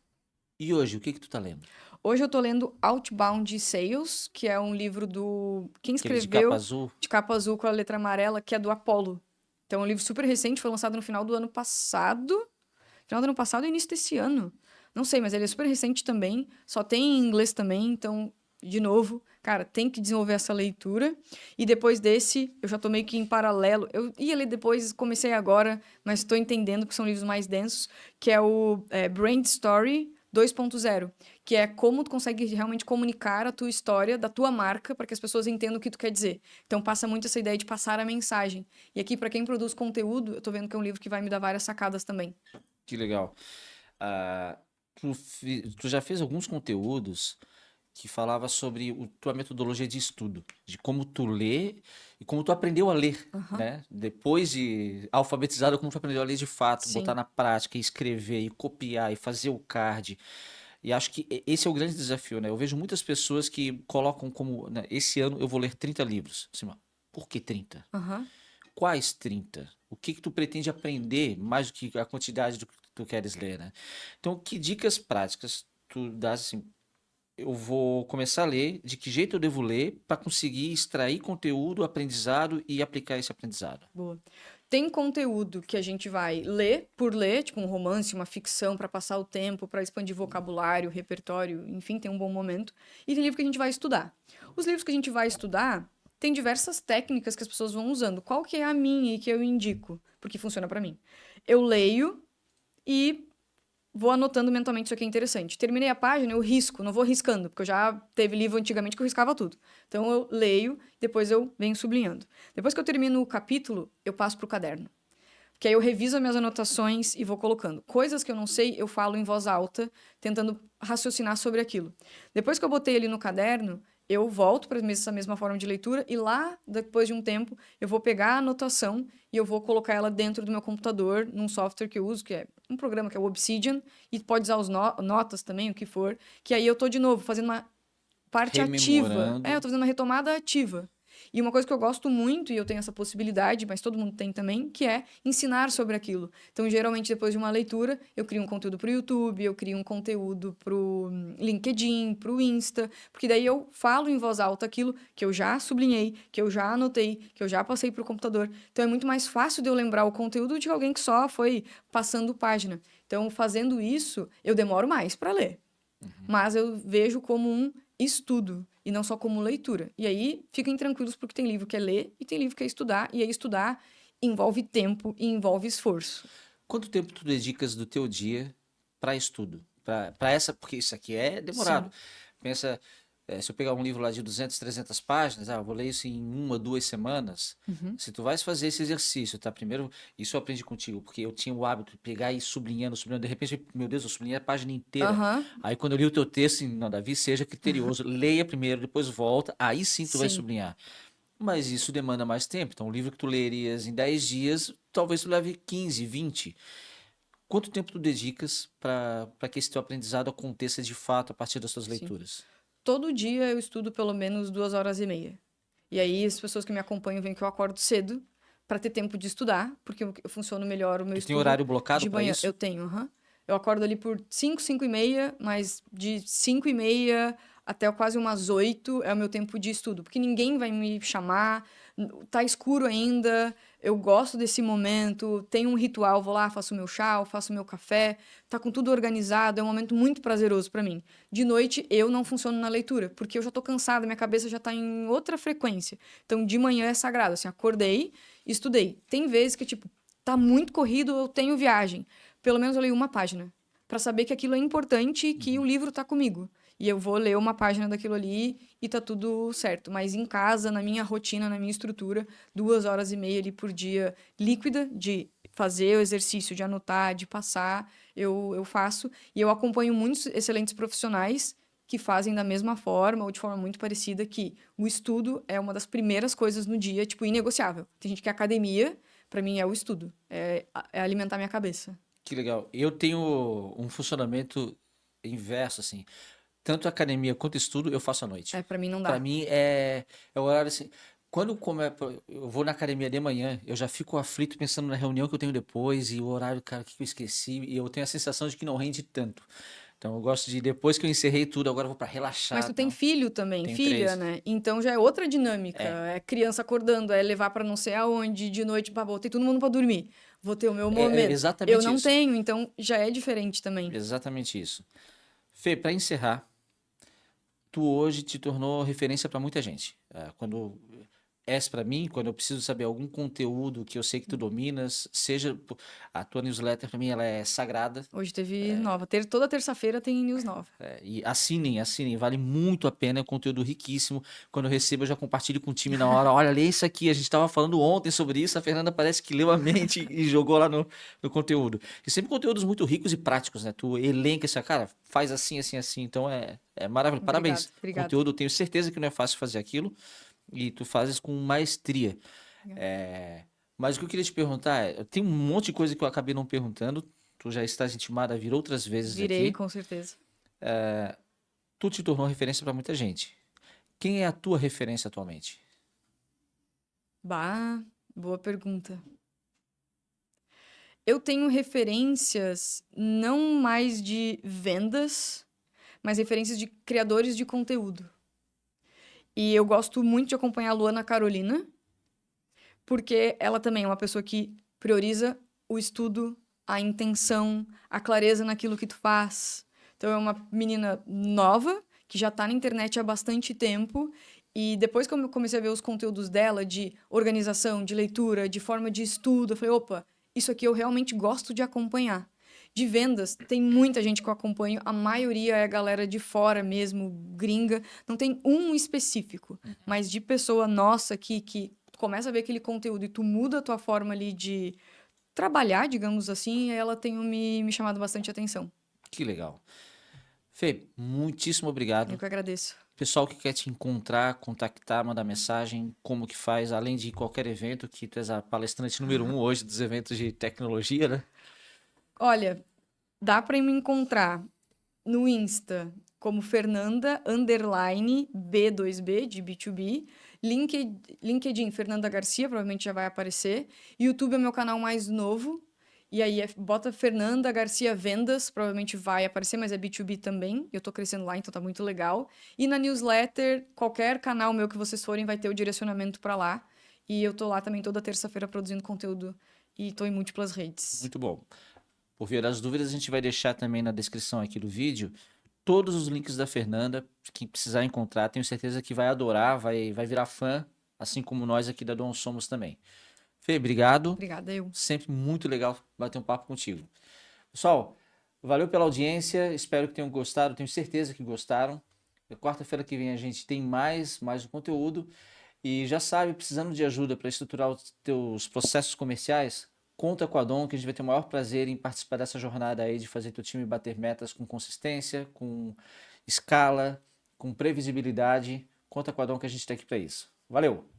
E hoje, o que tu tá lendo? Hoje eu tô lendo Outbound Sales, que é um livro do... Quem Aquele de capa escreveu azul? de capa azul com a letra amarela, que é do Apollo. Então, é um livro super recente, foi lançado no final do ano passado. Final do ano passado e início desse ano. Não sei, mas ele é super recente também. Só tem em inglês também, então, de novo, cara, tem que desenvolver essa leitura. E depois desse, eu já tô meio que em paralelo. Eu ia ler depois, comecei agora, mas estou entendendo que são livros mais densos, que é o Brand Story 2.0, que é como tu consegue realmente comunicar a tua história da tua marca para que as pessoas entendam o que tu quer dizer. Então passa muito essa ideia de passar a mensagem. E aqui, para quem produz conteúdo, eu tô vendo que é um livro que vai me dar várias sacadas também. Que legal. Ah, tu já fez alguns conteúdos que falava sobre tua metodologia de estudo, de como tu lê e como tu aprendeu a ler, Aham. né? Depois de alfabetizado, como tu aprendeu a ler de fato, botar Sim. na prática, e escrever, e copiar, e fazer o card. E acho que esse é o grande desafio, né? Eu vejo muitas pessoas que colocam como, né, esse ano eu vou ler 30 livros. Assim, mas por que 30? Aham. Quais 30? O que que tu pretende aprender mais do que a quantidade do que tu queres ler, né? Então, que dicas práticas tu dás assim, eu vou começar a ler, de que jeito eu devo ler para conseguir extrair conteúdo, aprendizado e aplicar esse aprendizado? Boa. Tem conteúdo que a gente vai ler por ler, tipo um romance, uma ficção, para passar o tempo, para expandir vocabulário, repertório, enfim, tem um bom momento. E tem livro que a gente vai estudar. Os livros que a gente vai estudar tem diversas técnicas que as pessoas vão usando. Qual que é a minha e que eu indico? Porque funciona para mim. Eu leio e vou anotando mentalmente isso aqui é interessante. Terminei a página, eu risco, não vou riscando, porque eu já teve livro antigamente que eu riscava tudo. Então eu leio, depois eu venho sublinhando. Depois que eu termino o capítulo, eu passo para o caderno. Porque aí eu reviso as minhas anotações e vou colocando. Coisas que eu não sei, eu falo em voz alta, tentando raciocinar sobre aquilo. Depois que eu botei ali no caderno, eu volto para essa mesma forma de leitura e lá, depois de um tempo, eu vou pegar a anotação e eu vou colocar ela dentro do meu computador, num software que eu uso, que é um programa que é o Obsidian, e pode usar os notas também, o que for, que aí eu tô de novo fazendo uma parte ativa. Eu Rememorando. tô fazendo uma retomada ativa. E uma coisa que eu gosto muito, e eu tenho essa possibilidade, mas todo mundo tem também, que é ensinar sobre aquilo. Então, geralmente, depois de uma leitura, eu crio um conteúdo para o YouTube, eu crio um conteúdo para o LinkedIn, para o Insta, porque daí eu falo em voz alta aquilo que eu já sublinhei, que eu já anotei, que eu já passei para o computador. Então, é muito mais fácil de eu lembrar o conteúdo de alguém que só foi passando página. Então, fazendo isso, eu demoro mais para ler. Mas eu vejo como um estudo e não só como leitura. E aí, fiquem tranquilos porque tem livro que é ler e tem livro que é estudar. E aí, estudar envolve tempo e envolve esforço. Quanto tempo tu dedicas do teu dia para estudo? Para essa, porque isso aqui é demorado. Sim. Pensa, Se eu pegar um livro lá de 200, 300 páginas, eu vou ler isso em 1, 2 semanas. Se tu vais fazer esse exercício, tá? Primeiro, isso eu aprendi contigo, porque eu tinha o hábito de pegar e ir sublinhando, sublinhando. De repente, meu Deus, eu sublinhei a página inteira. Aham, Aí quando eu li o teu texto, não, Davi, seja criterioso, leia primeiro, depois volta, aí sim tu vai sim. sublinhar. Mas isso demanda mais tempo. Então, um livro que tu lerias em 10 dias, talvez tu leve 15, 20. Quanto tempo tu dedicas para que esse teu aprendizado aconteça de fato a partir das tuas Sim. leituras? Todo dia eu estudo pelo menos 2 horas e meia. E aí as pessoas que me acompanham veem que eu acordo cedo para ter tempo de estudar, porque eu funciono melhor o meu Tu tem estudo horário blocado de para manhã. Eu isso? tenho, aham. Eu acordo ali por 5, 5h30, mas de 5h30 até quase umas 8 é o meu tempo de estudo, porque ninguém vai me chamar, tá escuro ainda, eu gosto desse momento, tem um ritual, vou lá, faço meu chá, eu faço meu café, tá com tudo organizado, é um momento muito prazeroso para mim. De noite eu não funciono na leitura, porque eu já tô cansada, minha cabeça já tá em outra frequência. Então de manhã é sagrado, assim, acordei, estudei. Tem vezes que tipo, tá muito corrido, eu tenho viagem. Pelo menos eu leio uma página, para saber que aquilo é importante e que o livro tá comigo. E eu vou ler uma página daquilo ali e tá tudo certo. Mas em casa, na minha rotina, na minha estrutura, 2 horas e meia ali por dia líquida de fazer o exercício, de anotar, de passar, eu faço. E eu acompanho muitos excelentes profissionais que fazem da mesma forma ou de forma muito parecida, que o estudo é uma das primeiras coisas no dia, tipo, inegociável. Tem gente que a academia, pra mim, é o estudo. É alimentar minha cabeça. Que legal. Eu tenho um funcionamento inverso, assim. Tanto academia quanto estudo, eu faço à noite. Pra mim não Para dá. mim é o horário assim. Quando eu vou na academia de manhã, eu já fico aflito pensando na reunião que eu tenho depois e o horário, cara, que eu esqueci. E eu tenho a sensação de que não rende tanto. Então eu gosto de, depois que eu encerrei tudo, agora eu vou para Mas relaxar, tu tem tal. filho também, Tenho filha, 3. né? Então já é outra dinâmica. É, É criança acordando, é levar pra não sei aonde, de noite, pra botei todo mundo pra dormir. Vou ter o meu é momento. Eu exatamente não isso. tenho, então já é diferente também. Exatamente isso. Fê, para encerrar, tu hoje te tornou referência para muita gente. Quando és para mim, quando eu preciso saber algum conteúdo que eu sei que tu dominas, a tua newsletter para mim ela é sagrada. Hoje teve nova. Toda terça-feira tem news nova. E assinem, assinem, vale muito a pena, é um conteúdo riquíssimo. Quando eu recebo, eu já compartilho com o time na hora. Olha, lê isso aqui, a gente estava falando ontem sobre isso, a Fernanda parece que leu a mente e jogou lá no conteúdo. E sempre conteúdos muito ricos e práticos, né? Tu elenca esse, cara, faz assim, assim, assim. Então é maravilhoso. Obrigada, Parabéns. obrigada. Conteúdo, eu tenho certeza que não é fácil fazer aquilo e tu fazes com maestria. Obrigada. É, Mas o que eu queria te perguntar tem um monte de coisa que eu acabei não perguntando. Tu já estás intimada a vir outras vezes Virei, aqui. com certeza. Tu te tornou referência para muita gente. Quem é a tua referência atualmente? Bah, boa pergunta. Eu tenho referências não mais de vendas, mas referências de criadores de conteúdo. E eu gosto muito de acompanhar a Luana Carolina, porque ela também é uma pessoa que prioriza o estudo, a intenção, a clareza naquilo que tu faz. Então é uma menina nova, que já tá na internet há bastante tempo, e depois que eu comecei a ver os conteúdos dela de organização, de leitura, de forma de estudo, eu falei, opa, isso aqui eu realmente gosto de acompanhar. De vendas, tem muita gente que eu acompanho, a maioria é galera de fora mesmo, gringa, não tem um específico, mas de pessoa nossa que tu começa a ver aquele conteúdo e tu muda a tua forma ali de trabalhar, digamos assim, ela tem me chamado bastante atenção. Que legal. Fê, muitíssimo Eu obrigado. que agradeço. Pessoal que quer te encontrar, contactar, mandar mensagem, como que faz, além de qualquer evento, que tu és a palestrante número 1 hoje dos eventos de tecnologia, né? Olha, dá para me encontrar no Insta como Fernanda underline B2B de B2B, LinkedIn Fernanda Garcia, provavelmente já vai aparecer. YouTube é meu canal mais novo. E aí bota Fernanda Garcia Vendas, provavelmente vai aparecer, mas é B2B também. Eu tô crescendo lá, então tá muito legal. E na newsletter, qualquer canal meu que vocês forem vai ter o direcionamento para lá. E eu tô lá também toda terça-feira produzindo conteúdo e tô em múltiplas redes. Muito bom. Por via das dúvidas, a gente vai deixar também na descrição aqui do vídeo todos os links da Fernanda. Quem precisar encontrar, tenho certeza que vai adorar, vai virar fã, assim como nós aqui da Dom Somos também. Fê, obrigado. Obrigada, eu. Sempre muito legal bater um papo contigo. Pessoal, valeu pela audiência. Espero que tenham gostado. Tenho certeza que gostaram. Quarta-feira que vem a gente tem mais um conteúdo. E já sabe, precisando de ajuda para estruturar os teus processos comerciais, conta com a Dom, que a gente vai ter o maior prazer em participar dessa jornada aí de fazer teu time bater metas com consistência, com escala, com previsibilidade. Conta com a Dom que a gente está aqui para isso. Valeu!